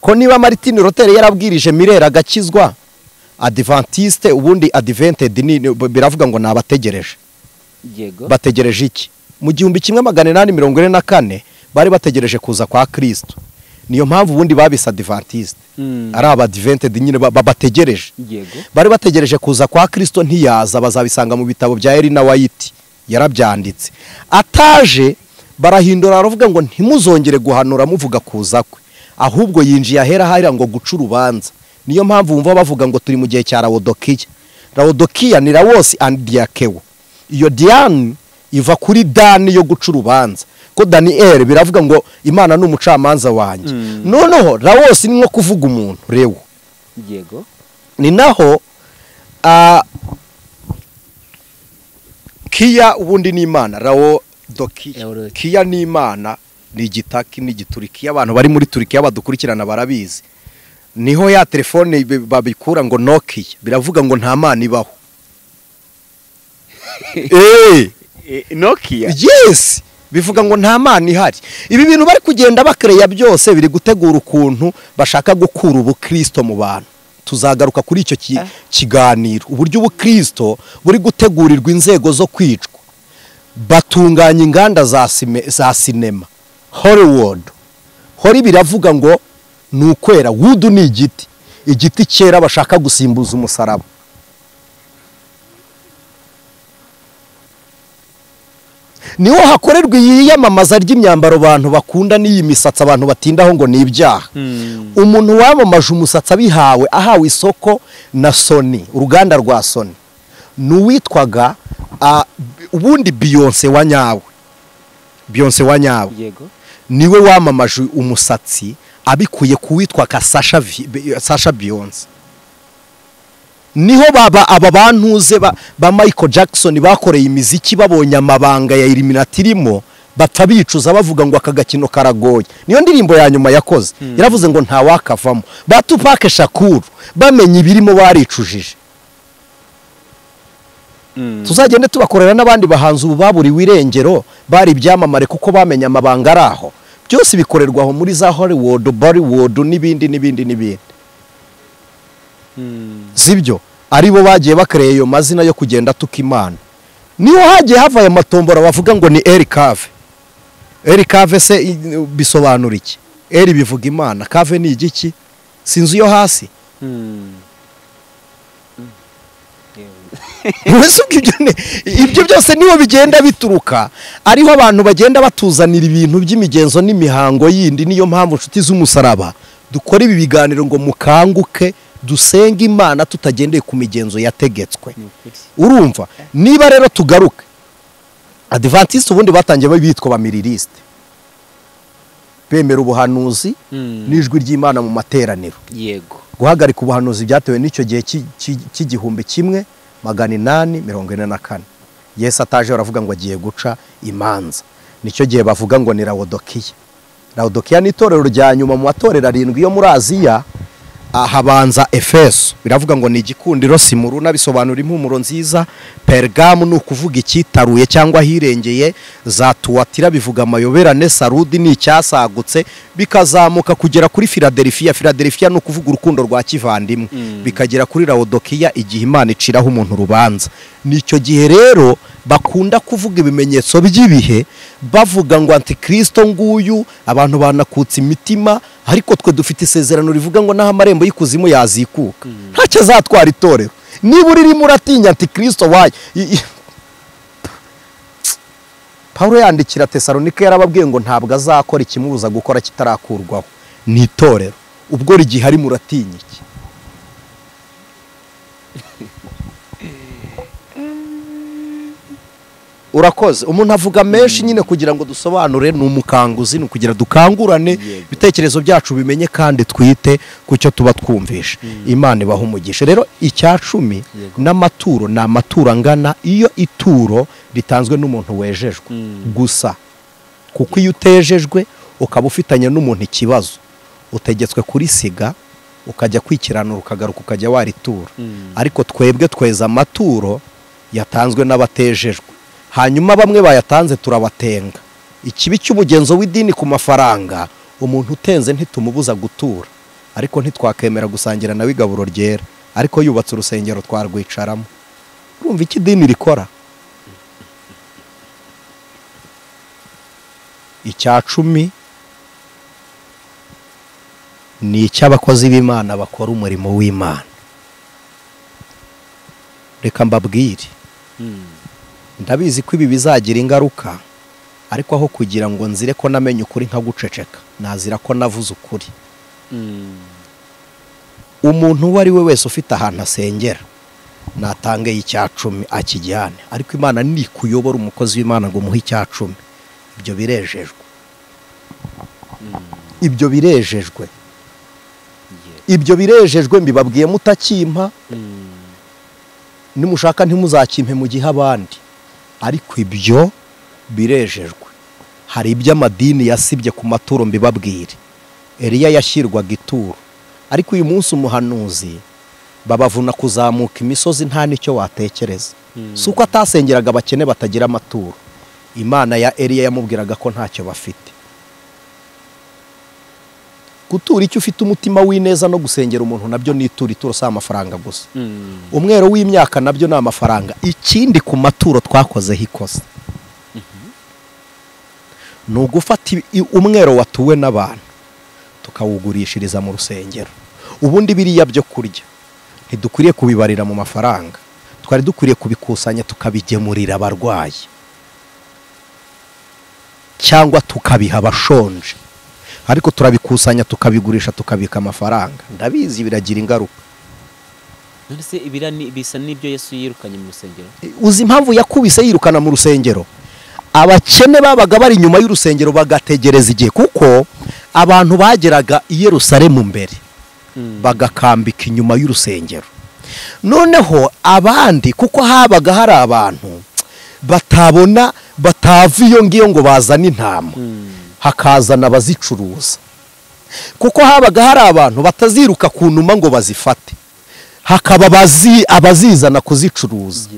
Ko niba Martin Luther yarabwirije Mirera agakizwa, Adventiste ubundi Advented ni biravuga ngo nabategereje. yego Bategereje iki? Mu 1844 bari bategereje kuza kwa Kristo. Niyo mpamvu ubundi babisa Adventiste. Ari Advented nyine babategereje. yego Bari bategereje kuza kwa Kristo, ntiyaza, bazabisanga mu bitabo bya Elina White yarabyanditse. Ataje barahindura aravuga ngo ntimuzongere guhanura muvuga kuza kwe, ahubwo yinjiye ahera hari ngo guca urubanza. Niyo mpamvu wumva bavuga ngo turi mu gihe cya Laodikiya. Laodikiya ni Lawos and Diakewo. Iyo Diane iva kuri Dani yo guca urubanza, ko Daniel biravuga ngo Imana n'umucamanza wanjye. Noneho Lawos ni nko kuvuga umuntu rewo. yego Ni naho Kiya ubundi ni Imana, Laodikiya. Kiya ni Imana, ni igitaki n'igiturikiya. Abantu bari muri Turikiya badukurikirana barabizi. Niho ya telefone babikura ngo Nokia, biravuga ngo nta Mana ibaho. Nokia Yes, bivuga ngo nta Mana ihari. Ibi bintu bari kugenda bakereya byose biri gutegura ukuntu bashaka gukura ubukristo mu bantu. Tuzagaruka kuri icyo kiganiro, uburyo ubukristo buri gutegurirwa inzego zo kwicwa. Batunganya inganda za sinema, Hollywood. Hori biravuga ngo nukwera, wood ni igiti cyera bashaka gusimbuza umusaraba. Niho hakorerwa iyamamaza ry'imyambaro abantu bakunda n'iyi misatsi abantu batindaho ngo ni ibyaha. Umuntu wamamaje umusatsi ahawe isoko na Sony, uruganda rwa Sony, nuwitwaga ubundi Beyonce wa nyawe. yego Niwe wamamaje umusatsi abikuye kuwitwa ka Sasha Beyonce. Niho aba bantuze ba Michael Jackson bakoreye imiziki babonye amabanga ya Illuminati irimo bapfa bicuza bavuga ngo akagakino karagoye. Niyo ndirimbo ya nyuma yakoze yaravuze ngo nta wakavamo. Ba Tupac Shakur bamenye ibirimo baricujije. Tuzagende tubakorera n'abandi bahanzi ubu baburiwe irengero bari byamamare kuko bamenye amabanga araho. Byose bikorerwaho muri za Hollywood, Bollywood n'ibindi. Zibyo aribo bagiye bakereye iyo mazina yo kugenda tuka Imana. Niho hagiye havaye amatombora bavuga ngo ni Erikave. Erikave se bisobanura iki? Eri bivuga Imana, Kave ni igiki? Sinzi yo hasi. Ibyo byose niho bigenda bituruka, ariho abantu bagenda batuzanira ibintu by'imigenzo n'imihango yindi. Niyo mpamvu nshuti z'umusaraba dukora ibi biganiro ngo mukanguke dusenga Imana tutagendeye ku migenzo yategetswe. Urumva? Niba rero tugaruke, Adventiste ubundi batangiye bitwa bamiririste, bemera ubuhanuzi n'ijwi ry'Imana mu materaniro. yego guhagarika ubuhanuzi byatewe n'icyo gihe cy'igihumbi kimwe 844. Yesu ataje baravuga ngo agiye guca imanza. Nicyo gihe bavuga ngo ni Laodikiya. Laodikiya ni itorero rya nyuma mu matorero 7 yo muri Aziya. Habanza Efeso, biravuga ngo ni igikundiro, Simuruna bisobanura impumuro nziza, Pergamu ni ukuvuga ikitaruye cyangwa hirengeye, za Tuwatira bivuga amayoberane, Sarudi ni icyasagutse, bikazamuka kugera kuri Philadelphia. Philadelphia ni ukuvuga urukundo rwa kivandimwe, bikagera kuri Laodikiya igihe Imana iciraho umuntu urubanza. Nicyo gihe rero bakunda kuvuga ibimenyetso by'ibihe, bavuga ngo antikristo nguyu, abantu banakutse imitima, ariko twe dufite isezerano rivuga ngo naho amarembo y'ikuzimu yazikuka ntacyo azatwara itorero. Niba urimo uratinya antikristo waye. Paulo yandikira Tesalonike yarababwiye ngo ntabwo azakora ikimubuza gukora kitarakurwaho, ni itorero. Ubwo rigihari muratinya iki? Urakoze. Umuntu avuga menshi nyine kugira ngo dusobanure, ni umukanguzi, ni kugira dukangurane ibitekerezo byacu bimenye kandi twite kucyo tuba twumvisha. Imana ibaho umugisha. Rero icya 10 n'amaturo ni amaturo angana iyo ituro ritanzwe n'umuntu wejejwe gusa, kuko iyo utejejwe ukaba ufitanye n'umuntu ikibazo utegetswe kurisiga ukajya kwikiranura ukagaruka ukajya waritura. Ariko twebwe tweza amaturo yatanzwe n'abatejejwe, hanyuma bamwe bayatanze turabatenga. Ikibi cy'umugenzo w'idini ku mafaranga, umuntu utenze ntitumubuza gutura, ariko ntitwakemera gusangira nawe igaburo ryera, ariko yubatse urusengero twarwicaramo. Urumva iki idini rikora? Icya 10 ni icy'abakozi b'Imana bakora umurimo w'Imana. Reka mbabwire, ndabizi ko ibi bizagira ingaruka, ariko aho kugira ngo nzire ko namenye ukuri nka guceceka, nazira ko navuze ukuri. Umuntu uwo ari we wese ufite ahantu asengera natange icya 10 akijyane, ariko Imana ni kuyobora umukozi w'Imana ngo muhe icya 10. Ibyo birejejwe. Ibyo birejejwe. Ibyo birejejwe, mbibabwiye mutakimpa. Nimushaka ntimuzakimpe mu gihe abandi, ariko ibyo birejejwe. Hari iby'amadini yasibye ku maturo, mbibabwire. Eliya yashyirwaga ituro, ariko uyu munsi umuhanuzi babavuna kuzamuka imisozi nta nicyo watekereza. Suko atasengeraga abakene batagira amaturo. Imana ya Eliya yamubwiraga ko ntacyo bafite. Gutura icyo ufite umutima w'ineza no gusengera umuntu nabyo ni ituro si amafaranga gusa. Umwero w'imyaka nabyo ni amafaranga. Ikindi ku maturo twakozeho ikosa ni ugufata umwero watuwe n'abantu tukawugurishiriza mu rusengero. Ubundi biriya byo kurya ntidukwiriye kubibarira mu mafaranga, twari dukwiriye kubikusanya tukabigemurira abarwayi cyangwa tukabiha abashonje, ariko turabikusanya tukabigurisha tukabika amafaranga. Ndabizi biragira ingaruka. Nonese bisa n'ibyo Yesu yirukanye mu rusengero. Uzi impamvu yakubise yirukana mu rusengero? Abakene babaga bari inyuma y'urusengero bagategereza igihe, kuko abantu bageraga i Yerusalemu mbere bagakambika inyuma y'urusengero. Noneho abandi, kuko habaga hari abantu batabona batava iyo ngiyo ngo bazane intama, hakazana abazicuruza. Kuko habaga hari abantu bataziruka ku numa ngo bazifate, hakaba abazizana kuzicuruza.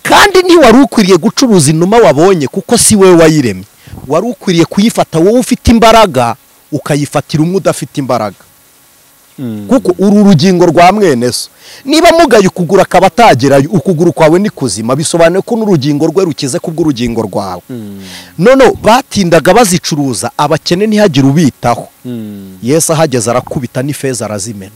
Kandi ntiwari ukwiriye gucuruza inuma wabonye, kuko si we wayiremye. Wari ukwiriye kuyifata wowe ufite imbaraga, ukayifatira umwe udafite imbaraga. Kuko uru rugingo rwa mwene so, niba mugaye ukugura akaba atagerayo, ukuguru kwawe ni kuzima, bisobanuye ko n'urugingo rwe rukize kubw'urugingo rwawe. None batindaga bazicuruza, abakene ntihagire ubitaho. Yesu ahageze arakubita n'ifeza arazimena.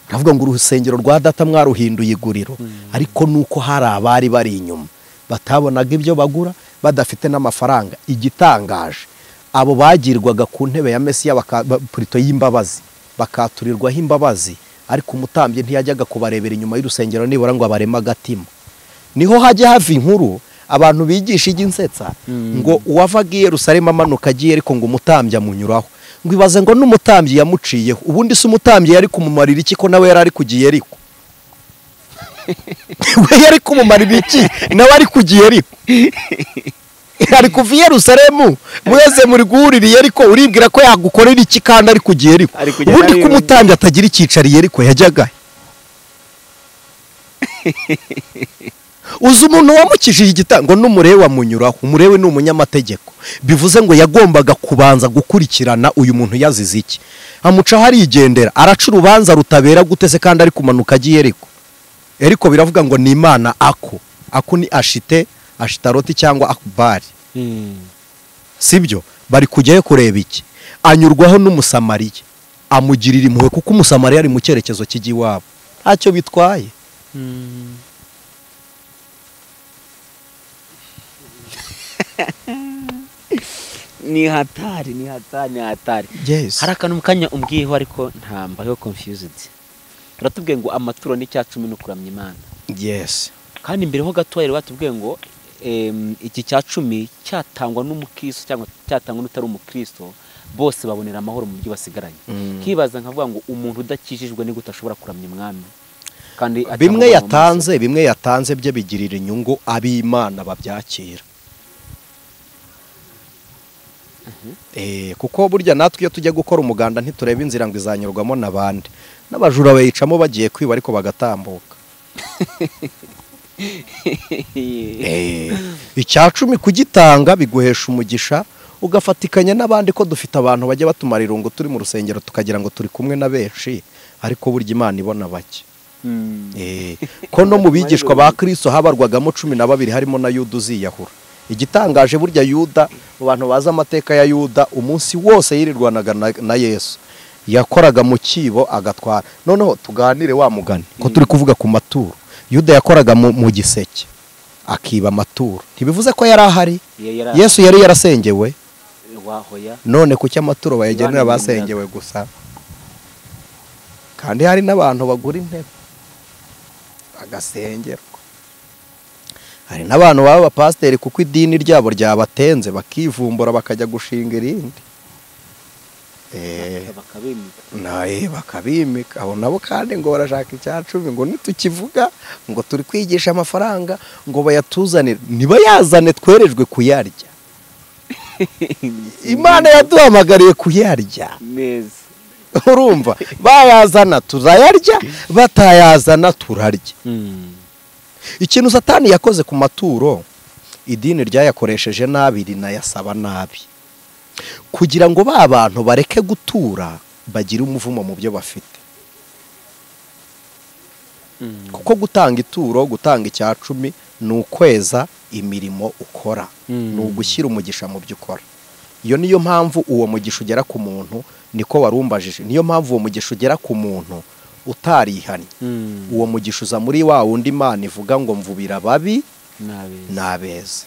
Aravuga ngo urusengero rwa data mwaruhinduye iguriro, ariko nuko hari abari bari inyuma batabonaga ibyo bagura, badafite n'amafaranga. Igitangaje, abo bagirwaga ku ntebe ya Mesiya purito y'imbabazi, bakaturirwaho imbabazi, ariko umutambye ntiyajyaga kubarebera inyuma y'urusengero nibura ngo abarema agatima. Niho hajya hava inkuru abantu bigisha ijya insetsa ngo uwavaga i Yerusalemu amanuka agiye, ariko ngo umutambye amunyuraho. ngo ibaze ngo n'umutambyi yamuciyeho ubundi se umutambyi yari kumumarira iki ko nawe yari ari kugiye ariko we yari kumumarira iki nawe ari kugiye ariko ari kuva i Yerusalemu mwese muri guhuririye ariko uribwira ko yagukorera iki kandi ari kugiye ariko ubundi ko umutambyi atagira icyicariye ariko yajyaga uzi umuntu wamukijije igitango n'umurewe wamunyuraho umurewe ni umunyamategeko bivuze ngo yagombaga kubanza gukurikirana uyu muntu yazize iki amuca harigendera araca urubanza rutabera gutese kandi ari kumanuka agiye ariko biravuga ngo ni Imana ako ni Ashitaroti cyangwa Akubari sibyo bari kujyayo kureba iki anyurwaho n'umusamariya amugirira impuhwe kuko umusamariya ari mu cyerekezo kijya iwabo ntacyo bitwaye ni hatari yes. hari akantu mukanya umbwiyeho ariko ntambaho confused uratubwiye ngo amaturo ni cya 10 n'ukuramya Imana yes kandi imbere ho gato rero batubwiye ngo iki cya 10 cyatangwa n'umukristo cyangwa cyatangwa n'utari umukristo bose babonera amahoro mu byo basigaranye kibaza nkavuga ngo umuntu udakijijwe ni gutashobora kuramya Imana kandi bimwe yatanze bye bigirira inyungu ab'Imana babyakira kuko burya natwe iyo tujya gukora umuganda ntitureba inzira ngo izanyurwamo n'abandi n'abajura bayicamo bagiye kwiba ariko bagatambuka icya 10 kugitanga biguhesha umugisha ugafatikanya n'abandi ko dufite abantu bajya batumara irungu turi mu rusengero tukagira ngo turi kumwe na benshi ariko burya Imana ibona bake ko no mu bigishwa ba Kristo habarwagamo 12 harimo na Yuda uziyahura igitangaje burya Yuda abantu baza amateka ya Yuda umunsi wose yirirwanaga na Yesu yakoraga mu kibo agatwara noneho tuganire wa mugani ko turi kuvuga ku maturo Yuda yakoraga mu giseke akiba amaturo ntibivuze ko yari ahari Yesu yari yarasengewe none kuki amaturo bayagenera basengewe gusa kandi hari n'abantu bagura intebe bagasengerwa hari n'abantu baba abapasiteri kuko idini ryabo ryabatenze bakivumbura bakajya gushinga irindi bakabimika abo nabo kandi ngo barashaka icya 10 ngo nitukivuga ngo turi kwigisha amafaranga ngo bayatuzanire nibayazane twerejwe kuyarya Imana yaduhamagariye kuyarya neza urumva bayazana tuzayarya batayazana turarya ikintu Satani yakoze ku maturo idini ryayakoresheje nabi rinayasaba nabi kugira ngo ba bantu bareke gutura bagira umuvumo mu byo bafite kuko gutanga ituro gutanga icya 10 ni ukweza imirimo ukora ni ugushyira umugisha mu byo ukora iyo niyo mpamvu uwo mugisha ugera ku muntu niko warumbajije niyo mpamvu uwo mugisha ugera ku muntu utarihanye uwo mugisha uza muri wa wundi Imana ivuga ngo mvubira babi nabeza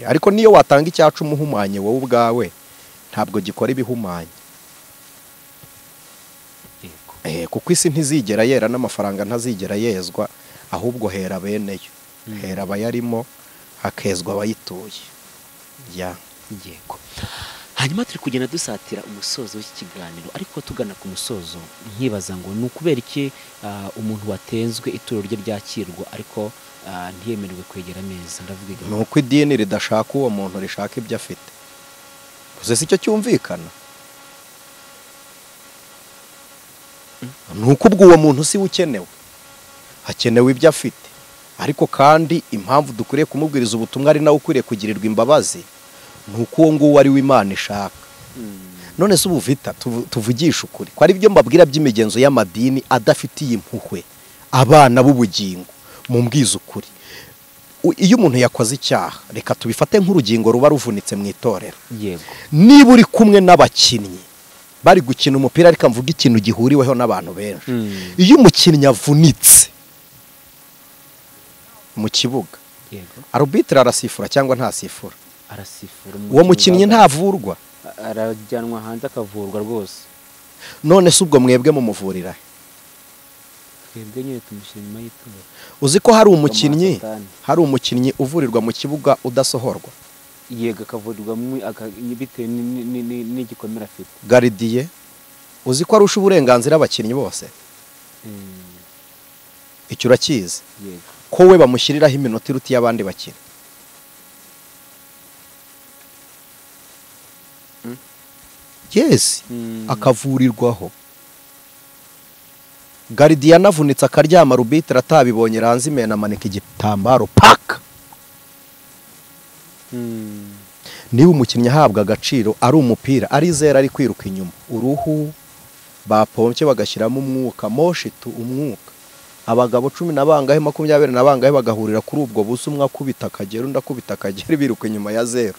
ariko niyo watanga icya 10 uhumanye wowe ubwawe ntabwo gikora ibihumanye kuko isi ntizigera yera n'amafaranga ntazigera yezwa ahubwo hera beneyo hera abayarimo hakezwa abayituye yego hanyuma turi kugenda dusatira umusozo w'iki kiganiro ariko tugana ku musozo nkibaza ngo ni ukubera iki umuntu watenzwe ituro rye ryakirwa ariko ntiyemerwe kwegera neza ndavuga ni uko idini ridashaka uwo muntu rishaka ibyo afite gusa si cyo cyumvikana ni uko ubwo uwo muntu si ukenewe hakenewe ibyo afite ariko kandi impamvu dukwiriye kumubwiriza ubutumwa ari nawe ukwiriye kugirirwa imbabazi ni uko uwo nguwo ari we Imana ishaka none se ubuvita tuvugisha ukuri ko ari byo mbabwira by'imigenzo y'amadini adafitiye impuhwe abana b'ubugingo mumbwiza ukuri iyo umuntu yakoze icyaha reka tubifate nk'urugingo ruba ruvunitse mu itorero niba uri kumwe n'abakinnyi bari gukina umupira ariko mvuga ikintu gihuriweho n'abantu benshi iyo umukinnyi avunitse mu kibuga arbitre arasifura cyangwa ntasifura uwo mukinnyi ntavurwa arajyanwa hanze akavurwa rwose none se ubwo mwebwe mumuvurira twebwe nyine tumushyira inyuma y'itora uzi ko hari umukinnyi uvurirwa mu kibuga udasohorwa yego akavurirwa bitewe n'igikomere afite. Garidiye uzi ko arusha uburenganzira abakinnyi bose, icyo urakizi ko we bamushyiriraho iminota irutiye abandi bakinnyi. Yes, akavurirwaho. Garidiye yanavunitse akaryama, rubitira atabibonye, ranze imena amanika igitambaro paka. Niba umukinnyi ahabwa agaciro ari umupira, ari zera, ari kwiruka inyuma, uruhu bapompye bagashyiramo umwuka, moshitu umwuka, abagabo 10 na bangahe 20 na bangahe bagahurira kuri ubwo buso, umwe akubita akagera undi akubita akagera, biruka inyuma ya zero,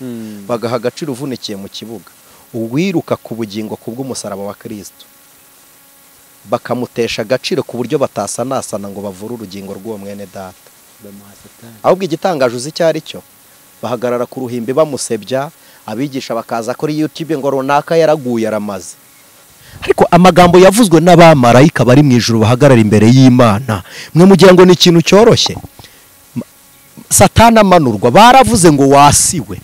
bagaha agaciro uvunikiye mu kibuga, uwiruka ku bugingo kubw'umusaraba wa Kristo, bakamutesha agaciro ku buryo batasanasana ngo bavure urugingo rw'uwo mwene data. Ahubwo igitangaje uzi cyari cyo, bahagarara ku ruhimbi bamusebya, abigisha bakaza kuri YouTube ngo runaka yaraguye aramaze. Ariko amagambo yavuzwe n'abamarayika bari mu ijuru bahagarara imbere y'Imana, mwe mugira ngo ni ikintu cyoroshye. Satana amanurwa, baravuze ngo wasiwe,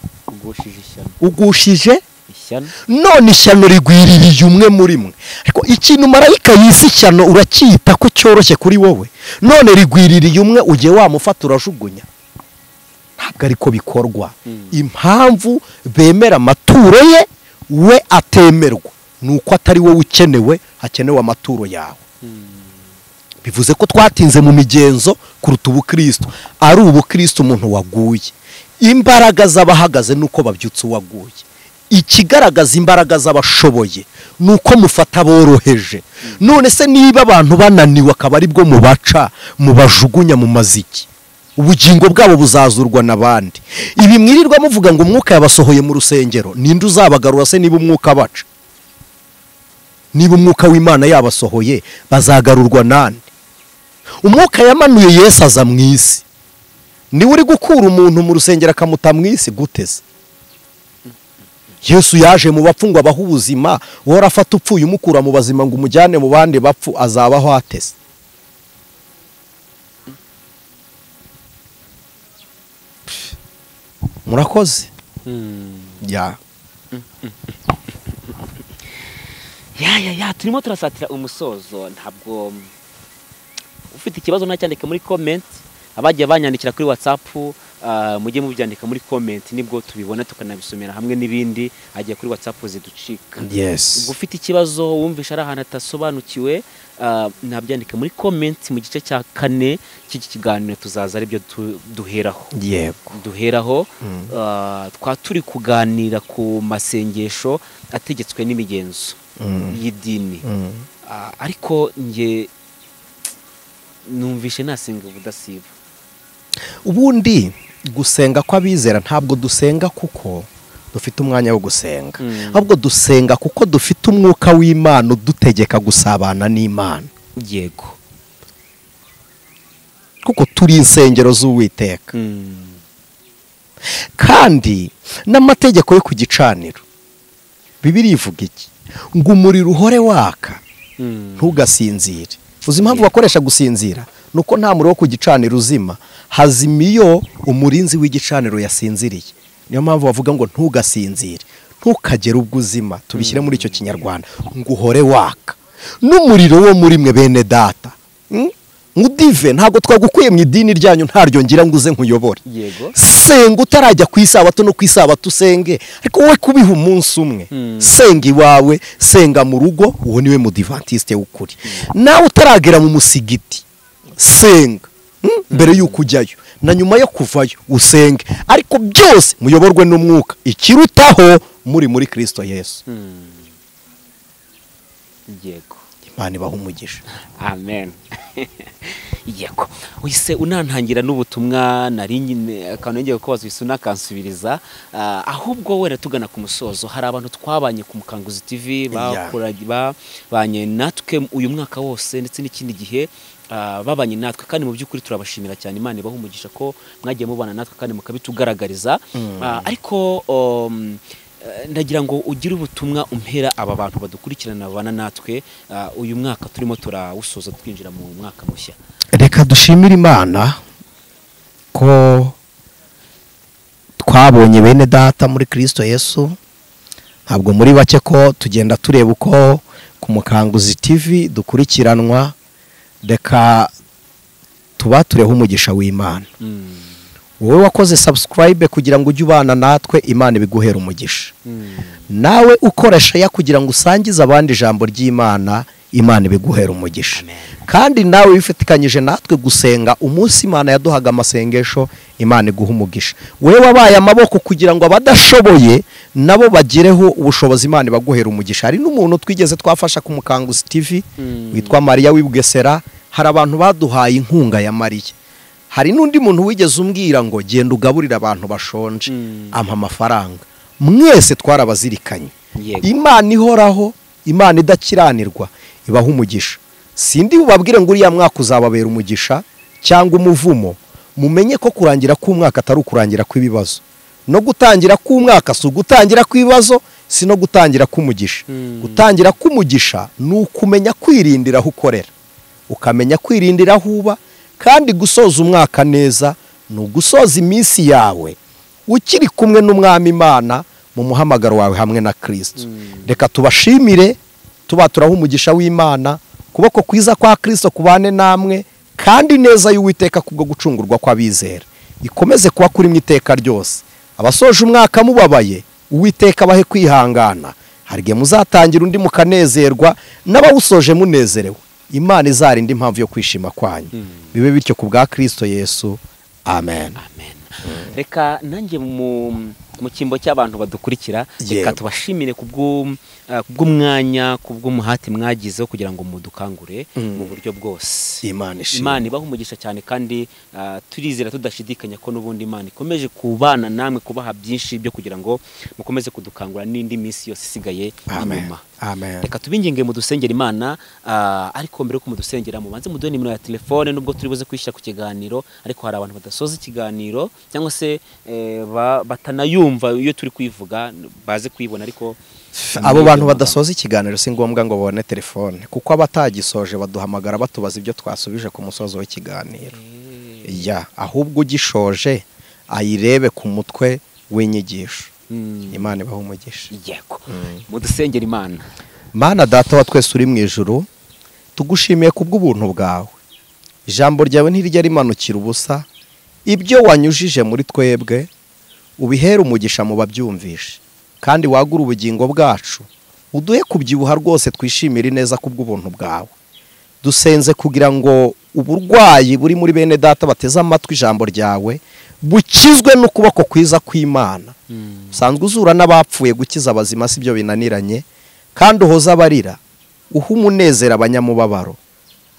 ugushije ishyano, none ishyano rigwiririye umwe muri mwe. Ariko ikintu marayika yisi ishyano uracyita ko cyoroshye kuri wowe, none rigwiririye umwe ugiye wamufata urajugunya. Ntabwo ariko bikorwa. Impamvu bemera amaturo ye we atemerwa nuko atari wowe ukenewe, hakenewe amaturo yawe. Bivuze ko twatinze mu migenzo kuruta ubukristo. Ari ubukristo umuntu waguye, imbaraga z'abahagaze nuko babyutse uwaguye. Ikigaragaza imbaraga z'abashoboye nuko mufata boroheje. None se niba abantu bananiwe akaba ari bwo mubaca mubajugunya mu maziki, ubugingo bwabo buzazurwa nabandi. Ibi mwirirwa muvuga ngo umwuka yabasohoye mu rusengero, ninde uzabagarura se niba umwuka baca? Niba umwuka w'Imana yabasohoye bazagarurwa nande? Umwuka yamanuye Yesu aza mu isi, ni uri gukura umuntu mu rusengero akamuta mu isi guteze? Yesu yaje mu bapfungwa abaho ubuzima, wora afata upfuye umukura mu bazima ngo umujyane mu bandi bapfu, azabaho ateze? Murakoze. Turimo turasatira umusozo. Ntabwo ufite ikibazo nacyandika muri comment, abagiye banyandikira kuri WhatsApp mujye mubyandika muri comment, nibwo tubibona tukanabisomera hamwe n'ibindi agiye kuri WhatsApp ziducika. Yes. Ufite ikibazo wumvisha ari ahantu atasobanukiwe, nabyandika muri comment mu gice cya 4 cy'iki kiganiro, tuzaza ari byo duheraho. Yego. Duheraho turi kuganira ku masengesho ategetswe n'imigenzo y'idini. Ariko nge numvishe nasenga ubudasiba. Ubundi gusenga kw'abizera ntabwo dusenga kuko dufite umwanya wo gusenga, ahubwo dusenga kuko dufite umwuka w'Imana udutegeka gusabana n'Imana. Yego. Kuko turi insengero z'Uwiteka. Kandi n'amategeko yo ku gicaniro, Bibiliya ivuga iki? Ngo umuriro uhore waka ntugasinzire. Uzi impamvu bakoresha gusinzira? Nuko nta muriro wo ku gicaniro uzima, hazimiyo umurinzi w'igicaniro yasinziriye. Niyo mpamvu bavuga ngo ntugasinzire, ntukagere ubwo uzima. Tubishyire muri icyo kinyarwanda, ngo uhore waka. N'umuriro wo muri mwe bene data, ngudive ntabwo twagukuye mu idini ryanyu ntaryo ngira ngo uze nkuyobore. Senga utarajya ku isabato, no ku isabato usenge, ariko wowe kubiha umunsi umwe. Senga iwawe, senga mu rugo, uwo niwe mudivantiste w'ukuri. Nawe utaragera mu musigiti, senga mbere y'uko ujyayo, na nyuma yo kuvayo usenge, ariko byose muyoborwe n'umwuka, ikirutaho muri Kristo Yesu. Yego. Imana ibaha umugisha. Amen. Yego. Uyise unantangira n'ubutumwa nari nyine akanongeye kubaza Isuna kansubiriza, ahubwo wera tugana ku musozo. Hari abantu twabanye ku Mukanguzi TV banye natwe uyu mwaka wose ndetse n'ikindi gihe babanye natwe, kandi mu by'ukuri turabashimira cyane. Imana ibaha umugisha ko mwagiye mubana natwe kandi mukabitugaragariza. Ariko ndagira ngo ugire ubutumwa umpera aba bantu badukurikirana babana natwe uyu mwaka turimo turawusoza twinjira mu mwaka mushya. Reka dushimire Imana ko twabonye bene data muri Kristo Yesu, ntabwo muri bake ko tugenda tureba uko ku Mukanguzi TV dukurikiranwa, reka tubatureho umugisha w'Imana. Wowe wakoze subscribe kugira ngo ujye ubana natwe, Imana ibiguhera umugisha. Nawe ukoresha ya kugira ngo usangize abandi ijambo ry'Imana, Imana ibiguhera umugisha. Kandi nawe wifatikanyije natwe gusenga umunsi Imana yaduhaga amasengesho, Imana iguha umugisha. Wewe wabaye amaboko kugira ngo abadashoboye nabo bagireho ubushobozi, Imana ibaguhera umugisha. Hari n'umuntu twigeze twafasha ku Mukanguzi TV witwa Maria w'Ibugesera, hari abantu baduhaye inkunga ya Maria. Hari n'undi muntu wigeze umbwira ngo genda ugaburira abantu bashonje, ampa amafaranga. Mwese twarabazirikanye. Imana ihoraho, Imana idakiranirwa, ibaha umugisha. Sindi ubabwire ngo uriya mwaka uzababera umugisha cyangwa umuvumo. Mumenye ko kurangira k'umwaka atari ukurangira kw'ibibazo, no gutangira k'umwaka si ugutangira kw'ibibazo, si no gutangira k'umugisha. Gutangira k'umugisha ni ukumenya kwirindira aho ukorera, ukamenya kwirindira aho uba, kandi gusoza umwaka neza ni ugusoza iminsi yawe ukiri kumwe n'Umwami Imana mu muhamagaro wawe hamwe na Kristo. Reka tubashimire, tubaturaho umugisha w'Imana, kuboko kwiza kwa Kristo kubane namwe, kandi neza y'Uwiteka kubwo gucungurwa kw'abizera ikomeze kuba kuri mu iteka ryose. Abasoje umwaka mubabaye, Uwiteka bahe kwihangana, hari igihe muzatangira undi mukanezerwa, n'abawusoje munezerewe. Imana izarinda impamvu yo kwishima kwanyu. Bibe bityo ku bwa Kristo Yesu. Amen. Reka nanjye mu cyimbo cy'abantu badukurikira, reka tubashimire kubw'umwanya, kubw'umuhati mwagizeho kugira ngo mudukangure mu buryo bwose. Imana ibaha umugisha cyane, kandi turizera tudashidikanya ko n'ubundi Imana ikomeje kubana namwe, kubaha byinshi byo kugira ngo mukomeze kudukangura n'indi minsi yose isigaye inyuma. Reka tubinginge mu dusengera Imana, ariko mbere yo kumudusengera mubanze muduhe nimero ya telefone, nubwo turi buze kwishyira ku kiganiro, ariko hari abantu badasoza ikiganiro cyangwa se batanayumva iyo turi kwivuga, baze kwibona. Ariko abo bantu badasoza ikiganiro si ngombwa ngo babone telefone, kuko abatagisoje baduhamagara batubaza ibyo twasubije ku musozo w'ikiganiro. Ahubwo ugishoje ayirebe ku mutwe w'inyigisho. Imana ibaha umugisha. Yego. Mudusengera Imana. Mana Data wa twese uri mu ijuru, tugushimiye kubw'ubuntu bwawe. Ijambo ryawe ntirijya rimanukira ubusa, ibyo wanyujije muri twebwe ubihera umugisha mu babyumvishe, kandi wagura ubugingo bwacu, uduhe kubyibuha rwose, twishimire neza kubw'ubuntu bwawe. Dusenze kugira ngo uburwayi buri muri bene data bateze amatwi ijambo ryawe bukizwe n'ukuboko kwiza kw'Imana. Usanzwe uzura n'abapfuye, gukiza abazima si byo binaniranye, kandi uhoza abarira, uha umunezero abanyamubabaro,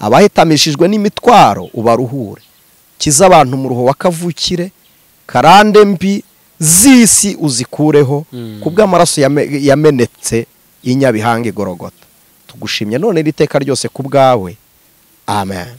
abahitamishijwe n'imitwaro ubaruhure. Kiza abantu mu ruho wakavukire, karande mbi z'isi uzikureho, kubw'amaraso yamenetse inyabihanga igorogota. Tugushimye none iteka ryose kubwawe. Amen.